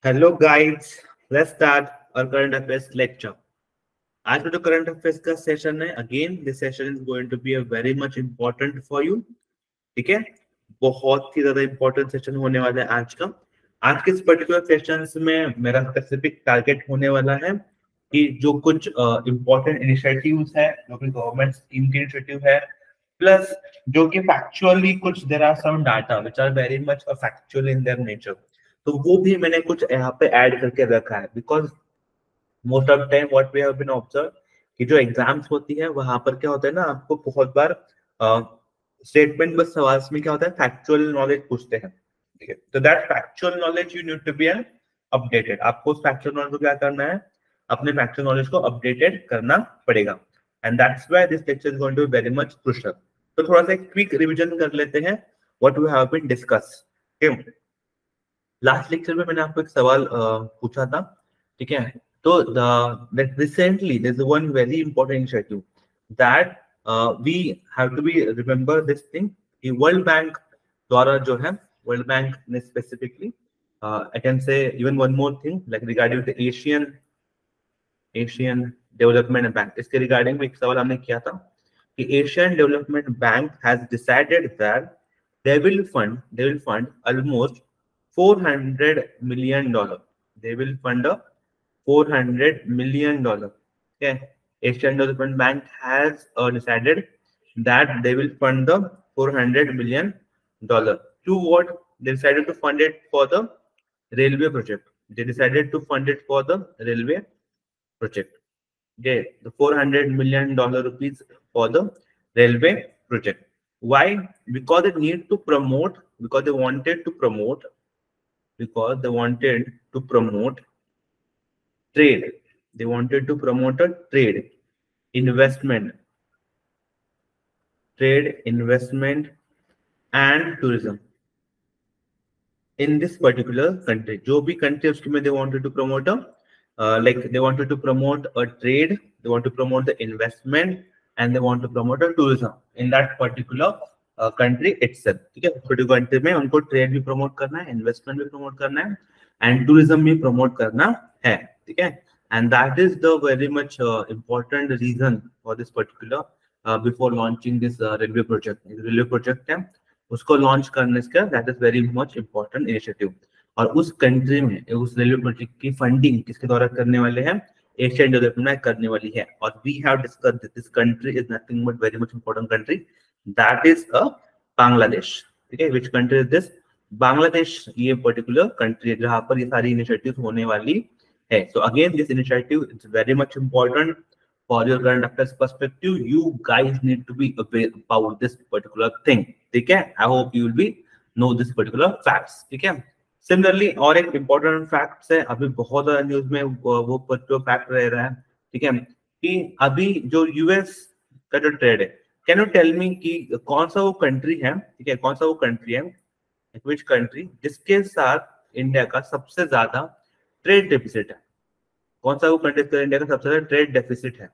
Hello guys, let's start our current affairs lecture. आज का जो करंट अफेयर्स का सेशन है, again this session is going to be a very much important for you. ठीक है, बहुत ही ज्यादा इम्पोर्टेंट सेशन होने वाला है आज का. आज के इस पर्टिकुलर सेशन में मेरा स्पेसिफिक टारगेट होने वाला है कि जो कुछ इम्पोर्टेंट इनिशिएटिव्स है, जो कि गवर्नमेंट स्कीम के इनिशिएटिव है, प्लस जो कि फैक्चुअली कुछ there are some data which are very much factual in their nature, तो वो भी मैंने कुछ यहाँ पे ऐड करके रखा है. Because most of time what we have been observe कि जो एग्जाम्स होती है वहां पर क्या होता है ना, आपको बहुत बार स्टेटमेंट बस सवाल में क्या होता है, फैक्चुअल नॉलेज पूछते हैं. ठीक है, तो that factual knowledge you need to be updated. आपको उस फैक्चुअल नॉलेज को क्या करना है, अपने फैक्चुअल नॉलेज को अपडेटेड करना पड़ेगा. And that's why this lecture is going to be very much crucial. तो थोड़ा सा एक क्विक रिवीजन कर लेते हैं what we have been discuss. Last lecture में मैंने आपको एक सवाल पूछा था. ठीक है, तो recently there is one very important initiative that we have to be remember this thing कि वर्ल्ड बैंक द्वारा जो है, वर्ल्ड बैंक ने specifically I can say even one more thing like regarding the Asian development bank. इसके regarding में एक सवाल हमने किया था कि Asian development bank has decided that they will fund almost $400 million. They will fund a $400 million. Okay, Asian Development Bank has decided that they will fund the $400 million. To what? They decided to fund it for the railway project. They decided to fund it for the railway project. Okay, the $400 million rupees for the railway project. Why? Because they need to promote, because they wanted to promote trade. They wanted to promote a trade, investment and tourism in this particular country. जो भी country उसके में they wanted to promote like they wanted to promote a trade, they want to promote the investment and they want to promote a tourism in that particular country itself. ठीक है, particular country में उनको trade भी promote करना है, investment भी promote करना है एंड टूरिज्म भी प्रमोट करना है. ठीक है, and that is the very much important reason for this particular before launching this railway project. Railway project है, उसको लॉन्च करने का that is very much important initiative. और उस कंट्री में उस रेलवे प्रोजेक्ट की फंडिंग किसके द्वारा करने वाले हैं, एशियन डेवलपमेंट करने वाली है. और we have discussed this country is nothing but very much important country, that is a Bangladesh. ठीक है, which country is this, Bangladesh. ये पर्टिकुलर कंट्री है जहां पर ये सारी इनिशिएटिव होने वाली है. So again this initiative is very much important for your current affairs perspective. You guys need to be aware about this particular thing. ठीक है, I hope you will be know this particular facts. ठीक है, similarly और एक important fact है, अभी बहुत ज्यादा न्यूज में वो पर्टिकुलर फैक्ट रह रहा है. ठीक है, कि अभी जो यूएस का जो ट्रेड है, कैन यू टेल मी कि कौन सा वो कंट्री है, ठीक है, कौन सा वो कंट्री है, विच कंट्री जिसके साथ इंडिया का सबसे ज्यादा ट्रेड डेफिसिट है. कौन सा वो कंट्री इंडिया का सबसे ज्यादा ट्रेड डेफिसिट है.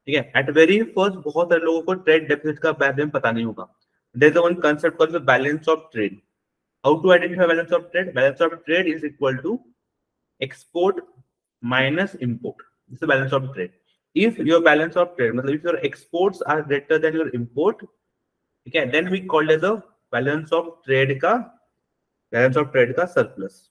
ठीक है, एट वेरी फर्स्ट बहुत सारे लोगों को ट्रेड डेफिसिट का बारे में पता नहीं होगा. There is one concept called the balance of trade. How to identify balance of trade? Balance of trade is equal to export minus import. This is balance of trade. If your balance of trade मतलब if your exports are greater than your import, ठीक है, then we called as the balance of trade का surplus.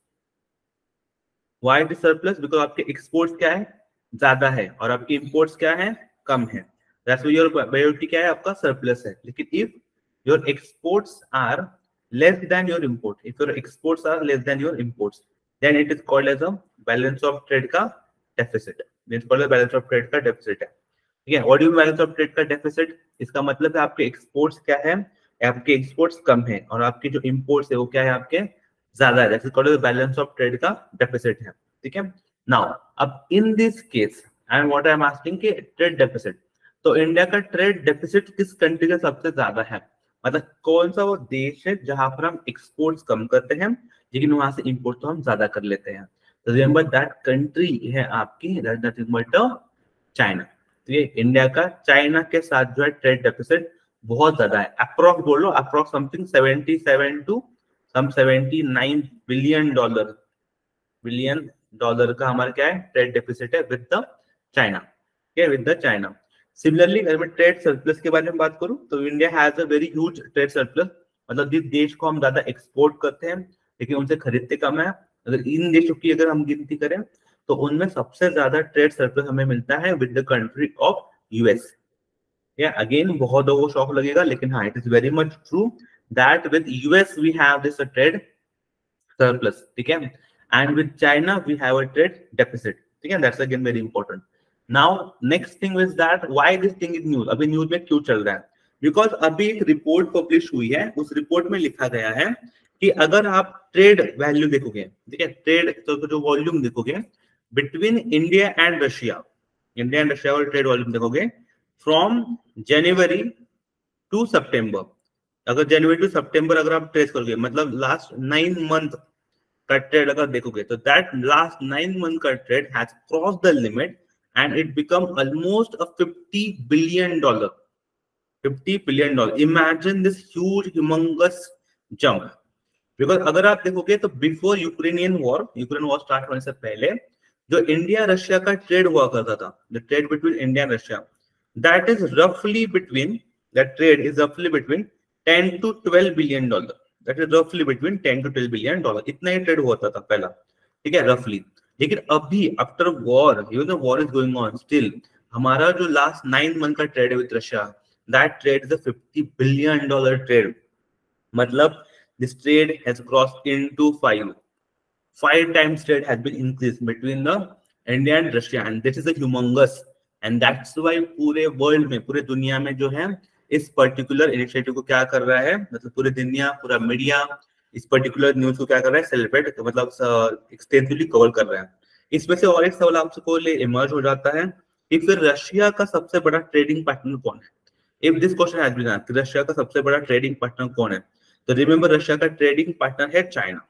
Why the surplus? Because आपके exports क्या है, ज्यादा है, और आपके इंपोर्ट्स क्या है, कम है. दैट्स व्हाई योर बायोटी क्या है, आपका सरप्लस है. लेकिन if your exports are less than your import, if your exports are less than your imports, then it is called as a balance of trade का deficit. It's called balance of trade का deficit है. ठीक है, what do you mean balance of trade का deficit? इसका मतलब है आपके एक्सपोर्ट्स क्या है, आपके एक्सपोर्ट्स कम है और आपके जो इंपोर्ट्स है वो क्या है, आपके ज्यादा है. That is called balance of trade का डेफिसिट है. ठीक है, नाउ अब in this case and what I am asking कि ट्रेड डेफिसिट, तो इंडिया का ट्रेड डेफिसिट किस कंट्री का सबसे ज्यादा है, मतलब कौन सा वो देश है जहां पर हम एक्सपोर्ट्स कम करते हैं लेकिन वहां से इंपोर्ट तो हम ज्यादा कर लेते हैं. तो रिमेंबर दैट कंट्री है आपकी चाइना. तो ये इंडिया का चाइना के साथ जो है ट्रेड डेफिसिट बहुत ज्यादा है. अप्रॉक्स बोलो, approx something 77 to some $79 billion billion dollar का हमारा क्या है, ट्रेड डेफिसिट है विद द चाइना, क्या विद द चाइना। सिमिलरली अगर मैं ट्रेड सरप्लस के बारे में बात करूं तो India has a very huge trade surplus, मतलब जिस देश को हम ज्यादा एक्सपोर्ट करते हैं लेकिन उनसे खरीदते कम है, अगर इन देशों की अगर हम गिनती करें तो उनमें सबसे ज्यादा ट्रेड सरप्लस हमें मिलता है with the country of US. या अगेन बहुत लोगों को शॉक लगेगा लेकिन हाँ, it is very much true that with US we have this trade surplus, ठीक है, and with China we have a trade deficit, ठीक है, that's again very important. Now next thing is that why this thing is news, अभी news में क्यों चल रहा है, बिकॉज अभी एक रिपोर्ट पब्लिश हुई है, उस रिपोर्ट में लिखा गया है कि अगर आप ट्रेड वैल्यू देखोगे, ठीक है, ट्रेड तो जो वॉल्यूम देखोगे between India and Russia, India and Russia और ट्रेड वॉल्यूम देखोगे फ्रॉम जनवरी टू सितंबर, अगर जनवरी टू सितंबर अगर आप ट्रेस करोगे मतलब लास्ट 9 मंथ का ट्रेड अगर देखोगे तो दैट लास्ट 9 मंथ का trade has cross the limit and it become almost a 50 billion dollar, 50 billion dollar, imagine this huge humongous jump. Because अगर आप देखोगे तो बिफोर यूक्रेन वॉर स्टार्ट होने से पहले जो इंडिया रशिया का ट्रेड हुआ करता था, the trade between India and Russia, that is रफली बिटवीन, दैट ट्रेड इज रफली between 10 to 12 billion dollar, that is रफली बिटवीन 10 to 12 बिलियन डॉलर, इतना ही ट्रेड होता था पहला, ठीक है, रफली। लेकिन अभी after war, you know war is going on still, हमारा जो लास्ट 9 मंथ का ट्रेड है with Russia, that trade is a 50 billion dollar trade, मतलब this trade has crossed into five times trade has been increased between the India and Russia, and this is a humongous, and that's why पूरे world में, पूरे दुनिया में जो है इस particular initiative को क्या कर रहा है, मतलब पूरे दुनिया, पूरा मीडिया इस पर्टिकुलर न्यूज को क्या कर रहा है, सेलिब्रेट, मतलब एक्सटेंसिवली कवर कर रहा है। इसमें से और एक सवाल आपसे को ले इमर्ज हो जाता है कि फिर रशिया का सबसे बड़ा ट्रेडिंग पार्टनर कौन है, if this question has been asked, Russia का सबसे बड़ा ट्रेडिंग पार्टनर कौन है, तो रिमेंबर रशिया का ट्रेडिंग पार्टनर है चाइना,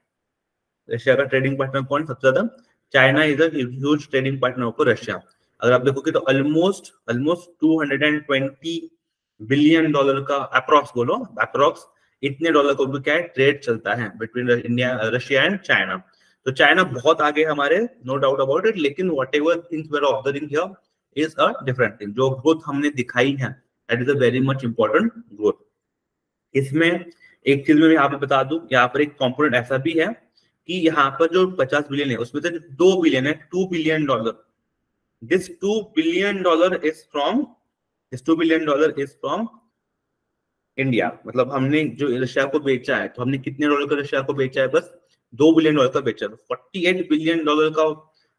रशिया का ट्रेडिंग पार्टनर कौन सबसे ज्यादा, China is a huge trading partner for Russia. अगर आप देखोगे तो ऑलमोस्ट ऑलमोस्ट 220 बिलियन डॉलर का अप्रॉक्स, बोलो अप्रॉक्स इतने डॉलर का क्या है ट्रेड चलता है between India, Russia and China. तो चाइना बहुत आगे हमारे, नो डाउट अबाउट इट, लेकिन whatever things we are observing here is a different thing, जो ग्रोथ हमने दिखाई है that is a very much important growth. इसमें एक चीज मैं यहाँ पे बता दूं, यहाँ पर एक कंपोनेंट ऐसा भी है कि यहाँ पर जो 50 बिलियन है उसमें से 2 बिलियन है, 2 billion dollar, this 2 billion dollar is from, this 2 billion dollar is from India, मतलब हमने जो रशिया को बेचा है, तो हमने कितने डॉलर का रशिया को बेचा है, बस 2 बिलियन डॉलर का बेचा है। 48 बिलियन डॉलर का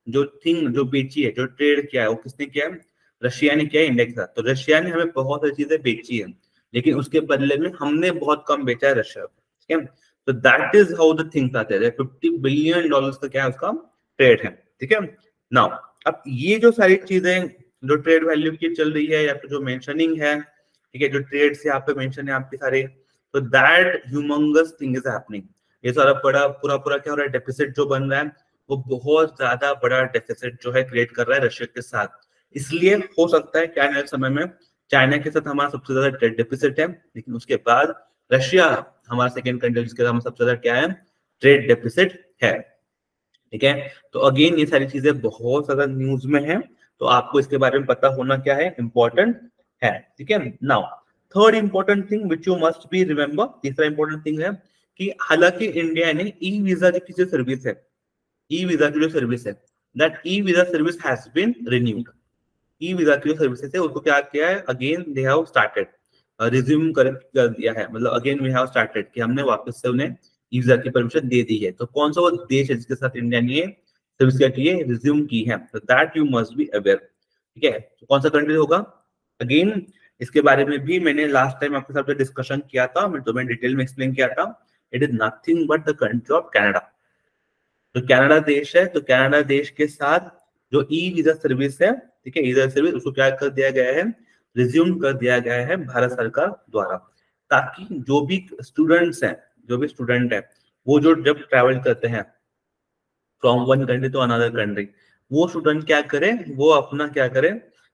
जो थिंग जो बेची है, जो ट्रेड किया है, वो किसने किया है, रशिया ने किया है इंडिया के साथ। तो रशिया ने हमें बहुत सारी चीजें बेची है लेकिन उसके बदले में हमने बहुत कम बेचा है रशिया, ठीक है। तो that is how the things आते हैं, 50 बिलियन डॉलर्स का क्या है उसका ट्रेड है, ठीक है। नाउ अब ये जो सारी चीजें जो ट्रेड वैल्यू की चल रही है या फिर जो मेंशनिंग है, ठीक है, जो ट्रेड्स यहाँ पे मेंशन है आपके सारे, तो that humongous thing is happening, ये सारा बड़ा पूरा पूरा क्या हो रहा है, डेफिसिट जो बन रहा है वो बहुत ज्यादा बड़ा डेफिसिट जो है क्रिएट कर रहा है रशिया के साथ। इसलिए हो सकता है क्या आने समय में चाइना के साथ हमारा सबसे ज्यादा ट्रेड डेफिसिट है, लेकिन उसके बाद रशिया हमारा सेकंड कंट्री जिसके साथ हमारा सबसे ज्यादा क्या है, ट्रेड डेफिसिट है, ठीक है। तो अगेन ये सारी चीजें बहुत ज्यादा न्यूज में है, तो आपको इसके बारे में पता होना क्या है, इंपॉर्टेंट है, ठीक है। Now third important thing which you must be remember, तीसरा इंपॉर्टेंट थिंग है कि हालांकि इंडिया ने ई वीजा की जो सर्विस है, ई वीजा की जो सर्विस है, that e visa service has been renewed, e visa की जो सर्विसेज है उसको क्या किया है, again they have started, resume कर दिया है, मतलब अगेन वी हैव स्टार्टेड कि हमने वापस से उन्हें ई वीजा की परमिशन दे दी है। तो कौन सा वो देश है जिसके साथ इंडिया ने सर्विस क्या की है, रिज्यूम की है, तो that you must be aware, ठीक है। तो कौन सा कंट्री होगा, अगेन इसके बारे में भी मैंने लास्ट टाइम आपके साथ डिस्कशन किया था, तो मैं डिटेल में एक्सप्लेन किया था, it is nothing but the country of Canada. तो कनाडा देश है, तो कनाडा देश के साथ जो ई वीजा सर्विस है, ठीक है, ई वीजा सर्विस उसको क्या कर दिया गया है, रिज्यूम कर दिया गया है भारत सरकार द्वारा, ताकि जो भी स्टूडेंट्स हैं, जो भी स्टूडेंट है वो जो जब ट्रैवल करते हैं from one country to another country, वो स्टूडेंट क्या करे, वो अपना क्या करे,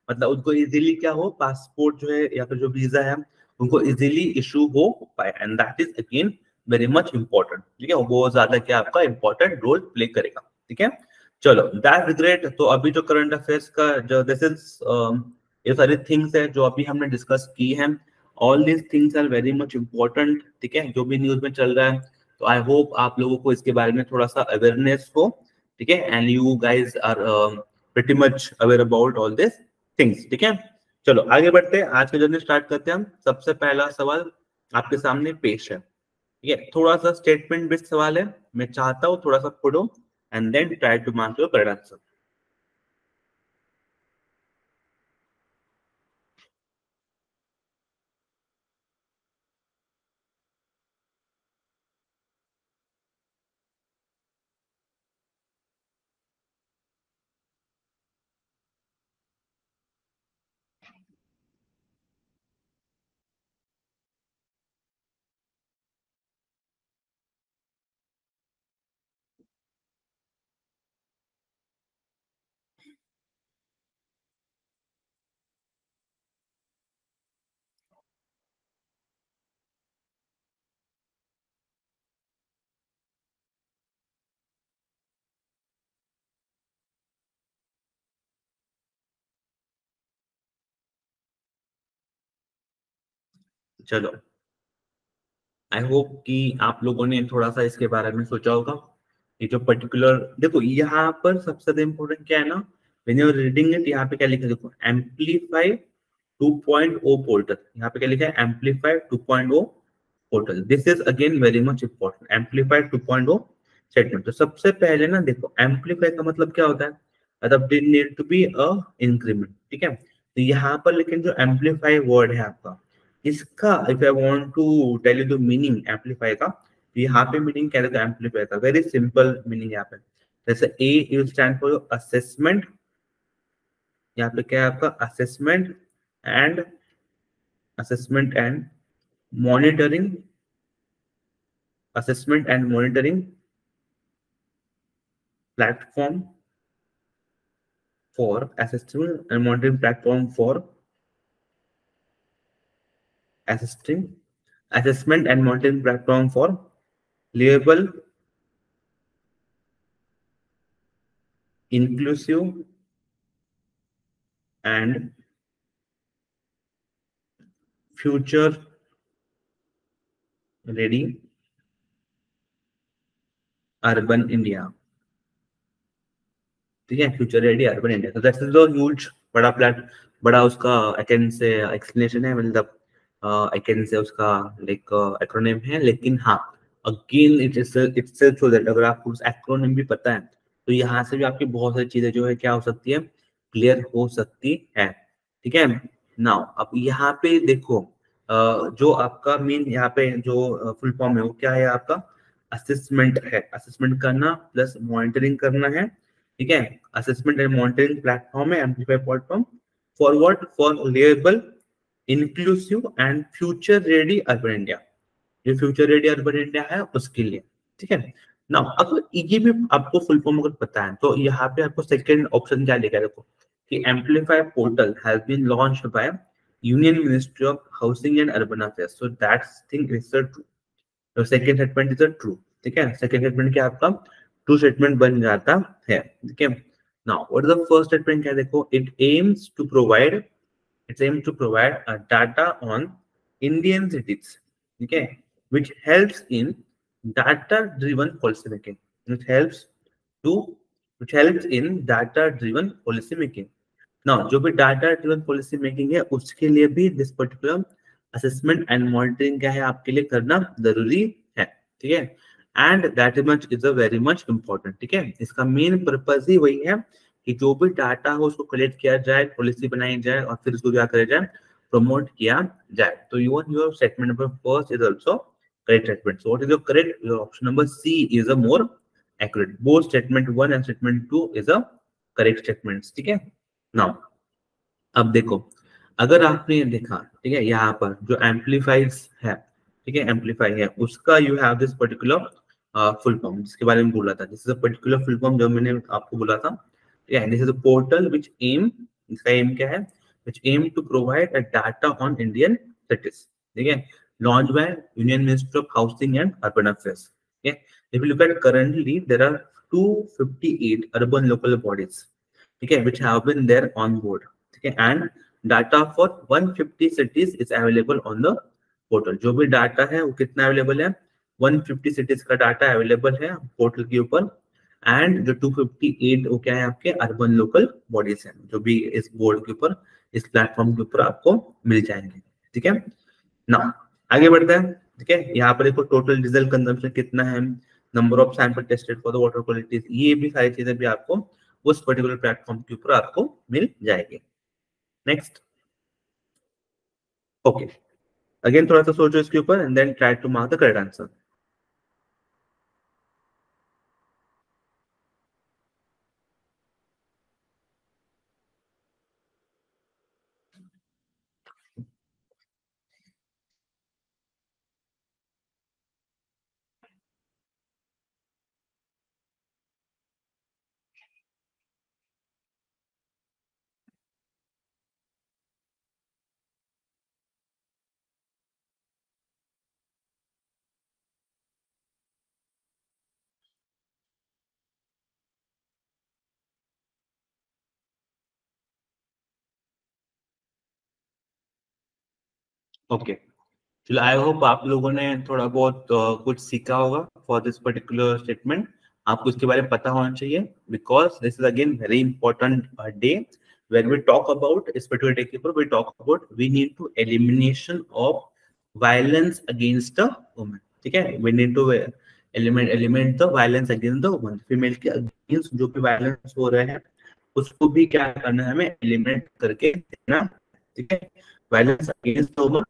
मतलब उनको इजीली क्या हो, पासपोर्ट जो है या फिर जो वीजा है उनको इजीली इशू हो पाए, and that is again very much important, ठीक है, वो ज्यादा क्या आपका इंपॉर्टेंट रोल प्ले करेगा। ठीक है, चलो दैट्स ग्रेट। तो अभी जो करंट अफेयर्स का जो दिस इज ये सारी थिंग्स है जो अभी हमने डिस्कस की हैं, all these things are very much important, ठीक है, जो भी न्यूज में चल रहा है। तो आई होप आप लोगों को इसके बारे में थोड़ा सा अवेयरनेस हो, ठीक है, and you guys are pretty much aware about all this things, ठीक है। चलो आगे बढ़ते हैं, आज का जर्नी स्टार्ट करते हैं हम। सबसे पहला सवाल आपके सामने पेश है, ठीक है, थोड़ा सा स्टेटमेंट बेस्ड सवाल है, मैं चाहता हूँ थोड़ा सा पढ़ो and then try to mark your correct answer. चलो आई होप कि आप लोगों ने थोड़ा सा इसके बारे में सोचा होगा। ये जो पर्टिकुलर देखो यहाँ पर सबसे ज्यादा इम्पोर्टेंट क्या है ना, when you are reading it, यहाँ पे क्या लिखा है देखो, एम्पलीफाई 2.0 पोर्टल, यहाँ पे क्या लिखा है, amplify 2.0 portal. This is again very much important, amplify 2.0 statement. तो सबसे पहले ना देखो, एम्पलीफाई का मतलब क्या होता है, मतलब they need to be a increment, ठीक है। तो यहाँ पर लेकिन जो एम्पलीफाई वर्ड है आपका, इसका if I want to tell you the meaning amplify का, तो यहाँ पे मीनिंग क्या है एम्पलीफाई का, वेरी सिंपल मीनिंग यहाँ पे। जैसे ए यू स्टैंड फॉर असेसमेंट, यहाँ पे क्या है आपका assessment and monitoring, assessment and monitoring platform for assessment and monitoring platform for assisting assessment and monitoring platform for reliable, inclusive and future ready urban India, ठीक है, फ्यूचर रेडी अर्बन इंडिया। तो that's the huge बड़ा plan, बड़ा उसका आई can से explanation है, मतलब आई can से उसका लाइक एक्रोनिम है, लेकिन हाँ अगेन इट्स सो दैट अगर आपको उस एक्रोनिम भी पता है तो यहाँ से भी आपकी बहुत सारी चीजें जो है क्या हो सकती है, क्लियर हो सकती है, ठीक है। नाउ अब यहाँ पे देखो जो आपका मेन यहाँ पे जो फुल फॉर्म है वो क्या है आपका, असेसमेंट है, असेसमेंट करना प्लस मॉनिटरिंग करना है, ठीक है। असेसमेंट एंड मॉनिटरिंग प्लेटफॉर्म है amplify platform, forward for label, inclusive and future ready urban India, जो फ्यूचर रेडी अर्बन इंडिया है उसके लिए, ठीक है। नाउ अगर ये भी आपको फुल फॉर्म अगर पता है तो यहाँ पे आपको सेकंड ऑप्शन क्या लिखा है देखो, कि amplify portal has been launched by union ministry of housing and urban affairs, so that's thing is true. तो सेकंड स्टेटमेंट इज ट्रू, ठीक है, सेकंड स्टेटमेंट क्या आपका ट्रू स्टेटमेंट बन जाता है, ठीक है। Now what is the first statement, क्या देखो, it aims to provide, it's aimed to provide data on Indian cities, okay, which helps in data-driven policy making. It helps to, which helps in data-driven policy making. Now, जो भी data-driven policy making है, उसके लिए भी this particular assessment and monitoring क्या है आपके लिए करना जरूरी है, ठीक है। And that much is a very much important, ठीक है। इसका मेन पर्पज ही वही है कि जो भी डाटा हो उसको कलेक्ट किया जाए, पॉलिसी बनाई जाए और फिर उसको क्या करा जाए, प्रमोट किया जाए। तो your statement number first is also correct statement. So what is your correct, your option number C is a more accurate. Both statement 1 and statement 2 is a correct statements, ठीक है। नाउ अब देखो, अगर आपने देखा, ठीक है, यहाँ पर जो एम्पलीफाइज है, ठीक है, एम्पलीफाई है, उसका you have this particular full form जिसके बारे में बोला था, this is a particular full form जो मैंने आपको बोला था, ठीक है। This is a portal which aim, इसका एम क्या है, which aim to provide a data on Indian cities, ठीक है, launched by Union Ministry of Housing and Urban Affairs, okay. If you look at currently there are 258 urban local bodies, ठीक है, which have been there on board, ठीक है, and data for 150 cities is available on the portal। जो भी data है वो कितना available है, 150 सिटीज का डाटा अवेलेबल है पोर्टल के ऊपर। एंड जो 258 वो क्या है, आपके अर्बन लोकल बॉडीज है, जो भी इस बोर्ड के ऊपर, इस प्लेटफॉर्म के ऊपर आपको मिल जाएंगे, ठीक है ना। आगे बढ़ते हैं, ठीक है। यहाँ पर देखो टोटल डीजल कंजम्पशन कितना है, number of sample tested for the water quality, ये भी सारी चीजें भी आपको उस पर्टिकुलर प्लेटफॉर्म के ऊपर आपको मिल जाएगी। नेक्स्ट, ओके, अगेन थोड़ा सा सोचो इसके ऊपर and then try to mark the correct answer. Okay, चलो, आई होप आप लोगों ने थोड़ा बहुत कुछ सीखा होगा फॉर दिस पर्टिकुलर स्टेटमेंट। आपको इसके बारे में पता होना चाहिए, because this is again very important day when we talk about इस particular day के ऊपर we talk about we need to elimination of violence against the woman, ठीक है, we need to eliminate the violence against the woman, female के against जो भी violence हो रहे हैं उसको भी क्या करना है, हमें एलिमिनेट करके देना, ठीक है, वायलेंस अगेंस्ट वुमन।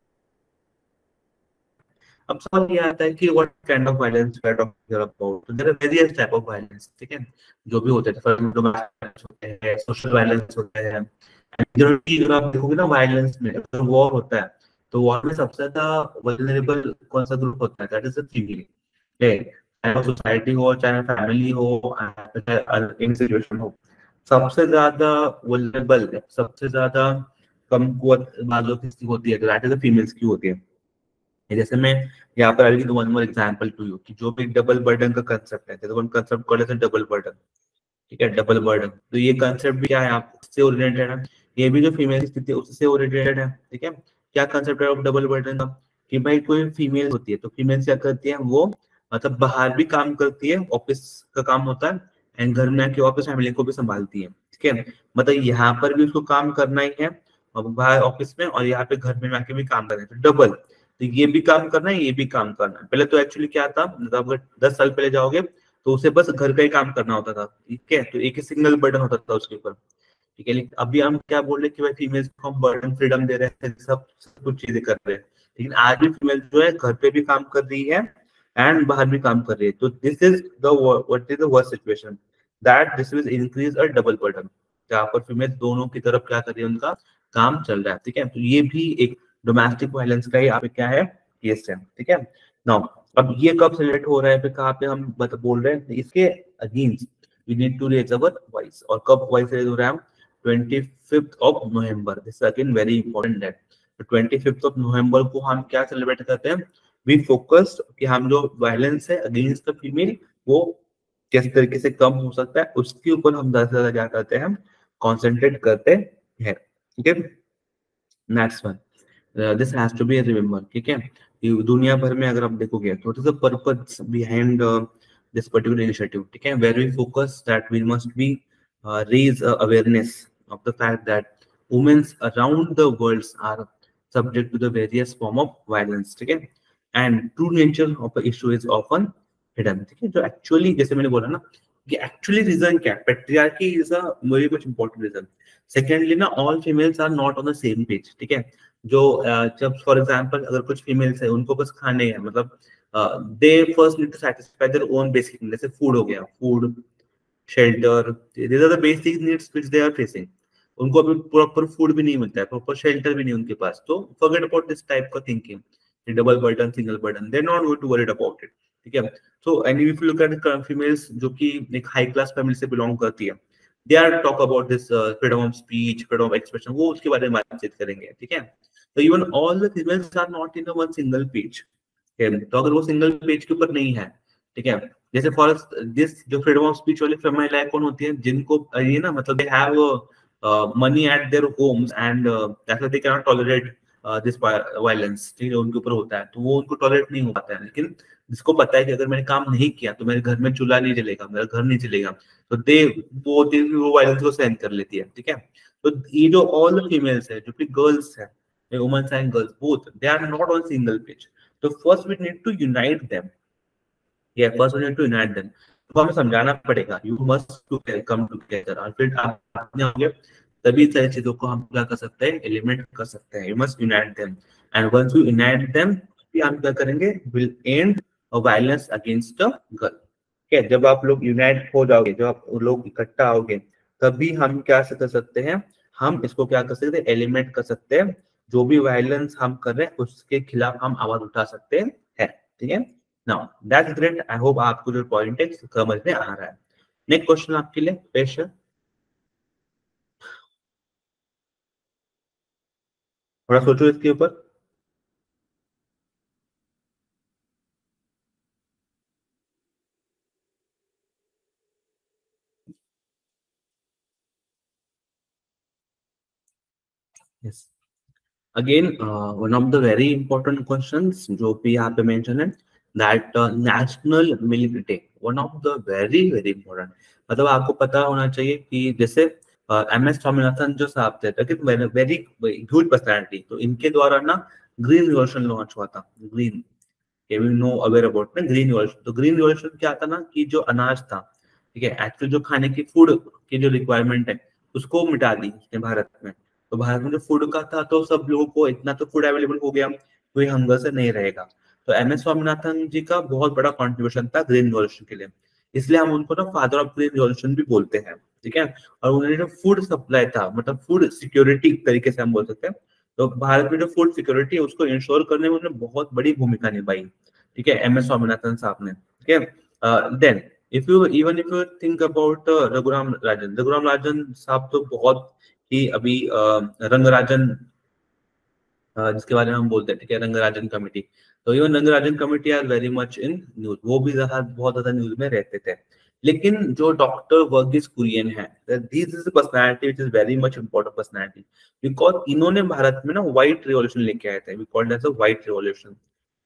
अब सवाल ये आता है कि what kind of violence we are talking about, तो there are various type of violence, ठीक है, जो भी होते हैं, डोमेस्टिक होते हैं, सोशल वायलेंस होते हैं। अगर आप देखोगे ना वायलेंस में, अगर वॉर होता है तो वॉर में सबसे ज्यादा वल्नरेबल कौन सा ग्रुप होता है, दैट इज द फीमेल, चाहे सोसाइटी हो, चाहे फैमिली हो, चाहे इन सिचुएशन हो, सबसे ज्यादा वल्नरेबल, सबसे ज्यादा कमकुवत बाजू किसकी होती है, दैट इज द फीमेल्स की होती है। जैसे मैं यहाँ पर I one more example to you कि जो भी डबल बर्डन का कंसेप्ट है, तो one concept called as double burden, ठीक है, डबल बर्डन। तो ये कंसेप्ट भी क्या है, आपसे ओरिएंटेड है, ये भी जो फीमेल की स्थिति है उससे ओरिएंटेड है, ठीक है। क्या कंसेप्ट है ऑफ डबल बर्डन का, कि भाई कोई फीमेल होती है तो फीमेल क्या करती है, वो मतलब बाहर भी काम करती है, ऑफिस का काम होता है, एंड घर में आके वापस फैमिली को भी संभालती है, ठीक है, मतलब यहाँ पर भी उसको काम करना ही है, और बाहर ऑफिस में और यहाँ पे घर में आके भी काम करना है, तो डबल, तो ये भी काम करना है, ये भी काम करना है। पहले तो एक्चुअली क्या था, मतलब अगर 10 साल पहले जाओगे तो उसे बस घर का ही काम करना होता था, ठीक है, तो एक ही सिंगल बर्डन होता था उसके ऊपर, ठीक है। लेकिन अभी हम क्या बोल रहे हैं कि भाई फीमेल्स को हम बर्डन फ्रीडम दे रहे हैं, सब कुछ चीजें कर रहे हैं, लेकिन आज भी फीमेल जो है घर पे भी काम कर रही है एंड बाहर भी काम कर रही है। तो this is the what is the worst situation, that this will increase a double burden, जहाँ पर फीमेल दोनों की तरफ क्या कर रही है, उनका काम चल रहा है, ठीक है। तो ये भी एक डोमेस्टिक वायलेंस का ही यहाँ पे क्या है, केस है, ठीक है। नाउ अब ये कब सेलिब्रेट हो रहा है, पे कहाँ पे हम बोल रहे हैं, इसके against we need to raise our voice, और कब वॉइस रेज हो रहा है, 25 this again very important date. तो 25 को हम क्या सेलिब्रेट करते हैं, वी फोकस्ड कि हम जो वायलेंस है अगेंस्ट द फीमेल वो किस तरीके से कम हो सकता है, उसके ऊपर हम ज्यादा से ज्यादा क्या करते हैं, कॉन्सेंट्रेट करते हैं, ठीक है। Next one, this has to be remember, ठीक है। दुनिया भर में अगर आप देखोगे तो what is the purpose behind this particular initiative, ठीक है, where we focus that we must be raise awareness of the fact that women around the world are subject to the various form of violence, ठीक है, and true nature of the issue is often hidden, ठीक है। जो actually जैसे मैंने बोला ना कि एक्चुअली रीजन क्या है, patriarchy is a very much important reason. Secondly ना, all females are not on the same page, ठीक है। जो जब फॉर एग्जांपल अगर कुछ फीमेल्स है उनको बस खाने हैं, मतलब they first need to satisfy their own basic, जैसे फूड हो गया, food, shelter, these are the basic needs which they are facing। उनको अभी प्रॉपर फूड भी नहीं मिलता है, प्रॉपर शेल्टर भी नहीं उनके पास, तो फॉरगेट अबाउट दिस टाइप का thinking, double burden, single burden, they are not going to worried about it, ठीक है। So and if you look at females जो कि एक हाई क्लास फैमिली से बिलोंग करती है, they are talk about this freedom of speech, freedom of expression, वो उसके बारे में बातचीत करेंगे, ठीक है। तो even all the females are not in one single page, तो अगर वो सिंगल पेज के ऊपर नहीं है, ठीक है। जैसे फॉर दिस जो फ्रीडम ऑफ स्पीच वाली फैमिली कौन होती है, जिनको ये ना मतलब they have money at their homes and that's why they can not tolerate this violence, ठीक है, उनके ऊपर होता है तो वो उनको टॉलरेट नहीं हो पाता है। लेकिन जिसको पता है कि अगर मैंने काम नहीं किया तो मेरे घर में चूल्हा नहीं जलेगा, मेरा घर नहीं चलेगा, तो दे वो वायलेंस को सहन कर लेती है, ठीक है। तो ये जो ऑल फीमेल्स है, जो कि गर्ल्स है, womens and girls both, they are not on single page. तो first we need to unite them, या first we need to unite them. तो हमें समझाना पड़ेगा, you must to come together, और फिर आप अपने होंगे तभी सारी चीजों को हम क्या कर सकते हैं, एलिमेंट कर सकते हैं। You must unite them, and once you unite them फिर हम क्या करेंगे, will end violence against the girl. ठीक है, जब आप लोग यूनाइट हो जाओगे, जब आप लोग इकट्ठा होगे, तभी हम क्या कर सकते हैं, हम इसको क्या कर सकते हैं, एलिमेंट कर सकते हैं। जो भी वायलेंस हम कर रहे हैं उसके खिलाफ हम आवाज उठा सकते हैं, ठीक है। Now that's great, I hope आपको जो पॉइंट है समझ में आ रहा है। नेक्स्ट क्वेश्चन आपके लिए पेश है, थोड़ा सोचो इसके ऊपर। Yes, again one of the very important questions जो भी यहाँ पे मेंशन है, that national milk day, one of the very very important. मतलब आपको पता होना चाहिए कि जैसे एम एस स्वामीनाथन जो साहब थे, वेरी ह्यूज पर्सनैलिटी, तो इनके द्वारा ना ग्रीन रिवॉल्यूशन लॉन्च हुआ था। Green, we know aware about ना ग्रीन रिवॉल्यूशन। तो ग्रीन रिवॉल्यूशन क्या था ना, कि जो अनाज था, ठीक है, एक्चुअली जो खाने की फूड की जो रिक्वायरमेंट है उसको मिटा दी उसने भारत में। तो भारत में जो फूड का था तो सब लोगों को इतना तो फूड अवेलेबल हो गया, कोई हंगर से नहीं रहेगा। तो एम एस स्वामीनाथन जी का बहुत बड़ा कॉन्ट्रीब्यूशन था ग्रीन रिवॉल्यूशन के लिए, इसलिए हम उनको ना फादर ऑफ ग्रीन रिवॉल्यूशन भी बोलते हैं, ठीक है। और उन्होंने जो फूड सप्लाई था, मतलब फूड सिक्योरिटी तरीके से हम बोल सकते हैं, तो भारत में जो फूड सिक्योरिटी है उसको इंश्योर करने में उन्होंने बहुत बड़ी भूमिका निभाई, ठीक है, एम एस स्वामीनाथन साहब ने, ठीक है। Then if you think about Raghuram Rajan साहब, तो बहुत ही अभी रंगराजन जिसके बारे में हम बोलते हैं, ठीक है, रंगराजन कमेटी। तो even Rangarajan committee are very much in news, वो भी बहुत ज्यादा न्यूज में रहते थे। लेकिन जो डॉक्टर वर्गीस कुरियन है, this is personality which is very much important personality, because इन्होंने भारत में ना व्हाइट रिवॉल्यूशन लेके आए थे, we called as a white revolution.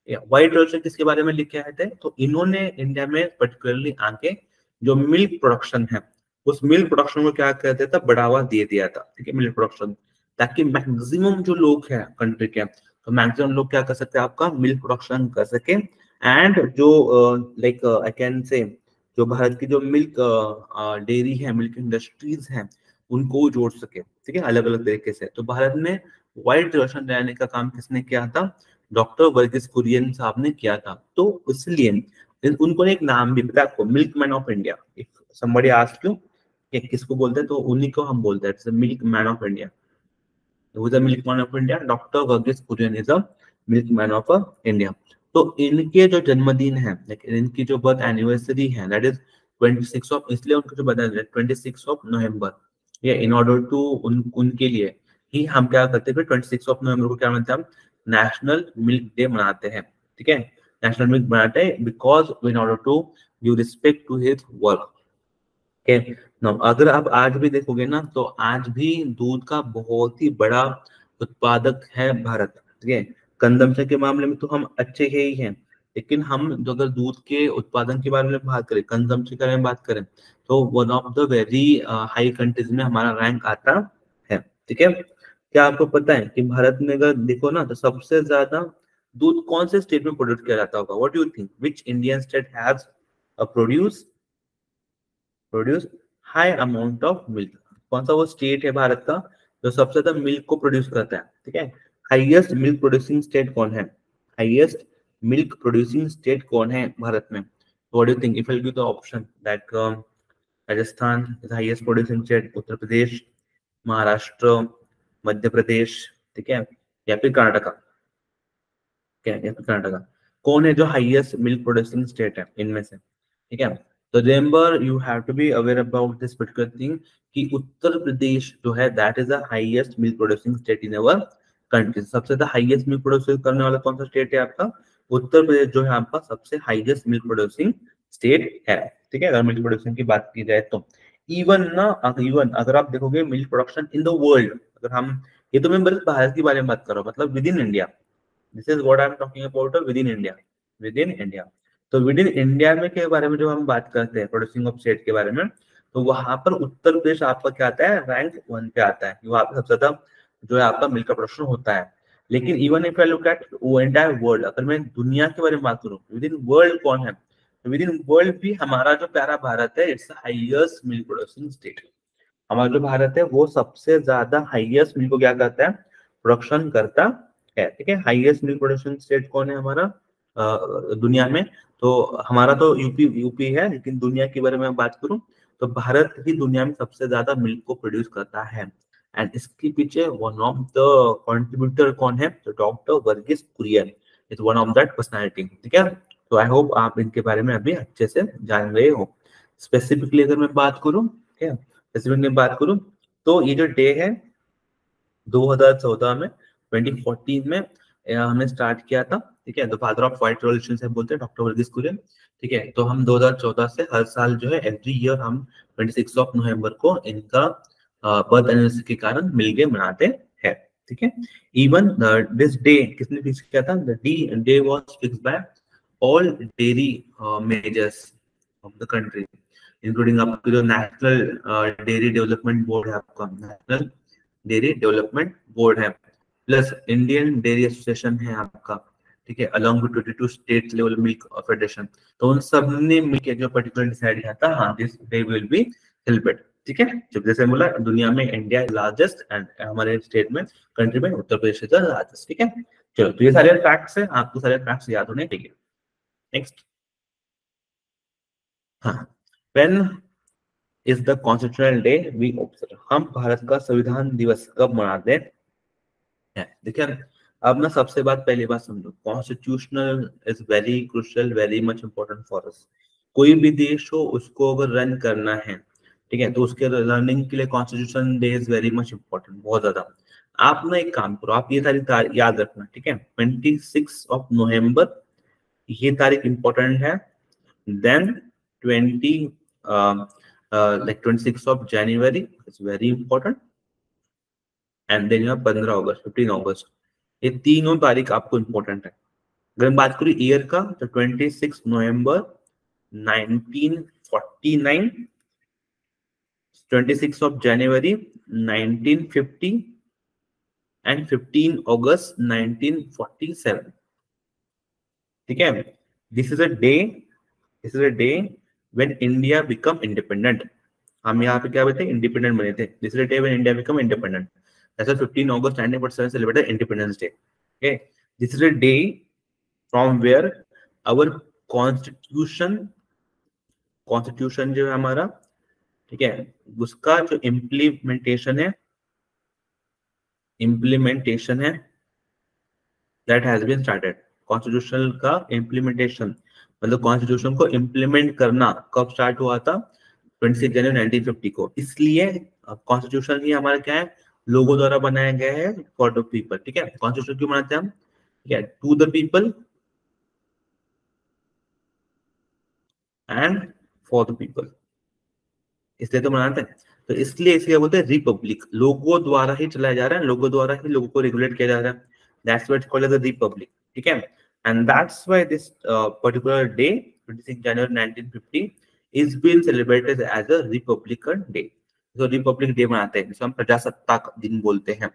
White revolution किसके बारे में लिखे आए थे, तो इन्होंने इंडिया में पर्टिकुलरली आके जो मिल्क प्रोडक्शन है, उस मिल्क प्रोडक्शन को क्या कहते था, बढ़ावा दे दिया था, ठीक है, मिल्क प्रोडक्शन, ताकि मैक्सिमम जो लोग हैं कंट्री के, तो मैक्सिमम लोग क्या कर सकते हैं, आपका मिल्क प्रोडक्शन कर सके। एंड जो लाइक आई कैन से, जो भारत की जो मिल्क डेयरी है, मिल्क इंडस्ट्रीज हैं, उनको जोड़ सके, ठीक है, अलग अलग तरीके से। तो भारत में व्हाइट रिवॉल्यूशन लाने का काम किसने किया था, डॉक्टर वर्गीस कुरियन साहब ने किया था। तो इसलिए उनको एक नाम भी पता है आपको, milk man of India. If somebody ask you कि किसको बोलते हैं, तो उन्हीं को हम बोलते हैं milk man of India. who is the milkman of India? Doctor Varghese Kurien is a milkman of India. तो इनके जो जन्मदिन है, इनकी जो बर्थ एनिवर्सरी है, दैट इज 26 ऑफ, इसलिए उनका जो बर्थ है 26 ऑफ नवंबर, ये इन ऑर्डर टू उनके लिए ही हम क्या करते हैं, 26 ऑफ नवंबर को क्या मानते हैं हम, नेशनल मिल्क डे मनाते हैं, ठीक है, नेशनल मिल्क मनाते हैं, because in order to give respect to his work. Okay. Now, अगर आप आज भी देखोगे ना, तो आज भी दूध का बहुत ही बड़ा उत्पादक है भारत, ठीक है। कंजम्पशन के मामले में तो हम अच्छे ही हैं, लेकिन हम जो अगर दूध के उत्पादन के बारे में बात करें, कंजम्पशन के बारे में बात करें, तो one of the very high countries में हमारा रैंक आता है, ठीक है। क्या आपको पता है कि भारत में अगर देखो ना, तो सबसे ज्यादा दूध कौन से स्टेट में प्रोड्यूस किया जाता होगा, what do you think, which Indian state has produce produce high amount of milk, कौन सा वो स्टेट है भारत का जो सबसे ज्यादा मिल्क को प्रोड्यूस करता है, ठीक है। हाईएस्ट मिल्क प्रोड्यूसिंग स्टेट कौन है, हाईएस्ट मिल्क प्रोड्यूसिंग स्टेट कौन है भारत में, what do you think, if I give the option that Rajasthan is highest producing state, Uttar Pradesh, Maharashtra, Madhya Pradesh, ठीक है, या फिर कर्नाटका, क्या है, कर्नाटका, कौन है जो हाईएस्ट मिल्क प्रोड्यूसिंग स्टेट है इनमें से, ठीक है। तो remember you have to be aware about this particular thing, कि उत्तर प्रदेश जो है that is the highest milk producing state in our country. सबसे ज्यादा हाईएस्ट मिल्क प्रोड्यूस करने वाला कौन सा स्टेट है आपका, उत्तर प्रदेश जो है आपका सबसे हाईएस्ट मिल्क प्रोड्यूसिंग स्टेट है, ठीक है, अगर मिल्क प्रोडक्शन की बात की जाए तो। इवन अगर आप देखोगे milk production in the world, अगर हम, ये तो मैं बस भारत के बारे में बात कर रहा हूँ, मतलब with in India, this is what I am talking about with in India, with in India. तो विद इन इंडिया में के बारे में जब हम बात करते हैं प्रोड्यूसिंग ऑफ स्टेट के बारे में, तो वहां पर उत्तर प्रदेश आपका क्या आता है, रैंक 1 पे आता है, वहां पे सबसे ज्यादा जो है आपका मिल्क का प्रोडक्शन होता है। लेकिन even if I look at entire world, अगर मैं दुनिया के बारे में बात करूँ, विद इन वर्ल्ड कौन है, विद इन वर्ल्ड भी हमारा जो प्यारा भारत है, it's highest milk production state. हमारा जो भारत है वो सबसे ज्यादा हाईएस्ट मिल्क को क्या करता है, प्रोडक्शन करता है, ठीक है। हाईएस्ट मिल्क प्रोडक्शन स्टेट कौन है हमारा दुनिया में, तो हमारा तो यूपी है, लेकिन दुनिया के बारे में बात करूं तो भारत ही दुनिया में सबसे ज्यादा मिल्क को प्रोड्यूस करता है। एंड इसके पीछे वन ऑफ द कंट्रीब्यूटर कौन है, तो doctor Varghese Kurien is one of that personality, ठीक है। तो आई होप आप इनके बारे में अभी अच्छे से जान रहे हो। स्पेसिफिकली अगर मैं बात करूं, ठीक है, स्पेसिफिक में बात करूं, तो ये जो डे है 2014 में, 2014 में हमने स्टार्ट किया था, ठीक है। The father of white revolution से बोलते हैं डॉक्टर वर्गीस कुरियन, ठीक है। तो हम 2014 से हर साल जो है एवरी ईयर हम 26 ऑफ नवंबर को इनका बर्थ एनिवर्सरी के कारण मिलके मनाते हैं, ठीक है। इवन दिस डे किसने फिक्स किया था, the day was fixed by all dairy measures of the country, including आपके जो नेशनल डेयरी डेवलपमेंट बोर्ड है, आपका नेशनल डेयरी डेवलपमेंट बोर्ड है, प्लस इंडियन डेयरी एसोसिएशन है आपका, ठीक है, along with 22 state level milk federation. तो उन सब ने मिलकर जो पर्टिकुलर डिसाइड किया था, हाँ this day will be celebrate, ठीक है। जब जैसे बोला दुनिया में इंडिया लार्जेस्ट एंड हमारे स्टेट में, कंट्री में उत्तर प्रदेश इज लार्जेस्ट, ठीक है। चलो, तो ये सारे फैक्ट्स है, आपको सारे फैक्ट्स याद होने चाहिए। नेक्स्ट, हाँ, when is the constitutional day we observe, हम भारत का संविधान दिवस कब मनाते हैं। देखिए, अब ना सबसे बात पहली बात समझो, constitutional is very crucial, very much important for us. कोई भी देश हो उसको अगर रन करना है, ठीक है, तो उसके रनिंग के लिए constitution day is very much important, बहुत ज्यादा। आप ना एक काम करो, आप ये तारीख याद रखना, ठीक है, 26 ऑफ नवंबर ये तारीख इंपॉर्टेंट है। Then 20 like 26 of January is very important, and then you have 15 अगस्त, 15 अगस्त, ये तीनों तारीख आपको इंपॉर्टेंट है। अगर हम बात करें ईयर का, तो 26 नवंबर 1949, 26 ऑफ जनवरी 1950 एंड 15 अगस्त 1947, ठीक है। This is a day, this is a day when India become independent. हम यहाँ पे क्या बोलते हैं, इंडिपेंडेंट बने थे। This is the day when India become independent, that's 15 अगस्त 1947 celebrated independence day, okay. This is a day from where our constitution, constitution जो है हमारा, ठीक है, उसका जो इम्प्लीमेंटेशन है that has been started. Constitution का इम्प्लीमेंटेशन, मतलब कॉन्स्टिट्यूशन को इम्प्लीमेंट करना कब स्टार्ट हुआ था, 26 जनवरी 1950 को। इसलिए कॉन्स्टिट्यूशन ही हमारा क्या है, लोगों द्वारा बनाया गया है फॉर द पीपल, ठीक है। कॉन्स्टिट्यूशन क्यों बनाते हैं हम, ठीक है, to the people and for the people, इसलिए तो बनाते हैं। तो इसलिए इसलिए बोलते हैं रिपब्लिक, लोगों द्वारा ही चलाया जा रहा है, लोगों द्वारा ही लोगों को रेगुलेट किया जा रहा है, that's why it's called as a republic, ठीक है। And that's why this particular day 26 जनवरी 1950 is been celebrated as a Republican Day। तो रिपब्लिक डे मनाते हैं, जिसको हम प्रजासत्ताक दिन बोलते हैं,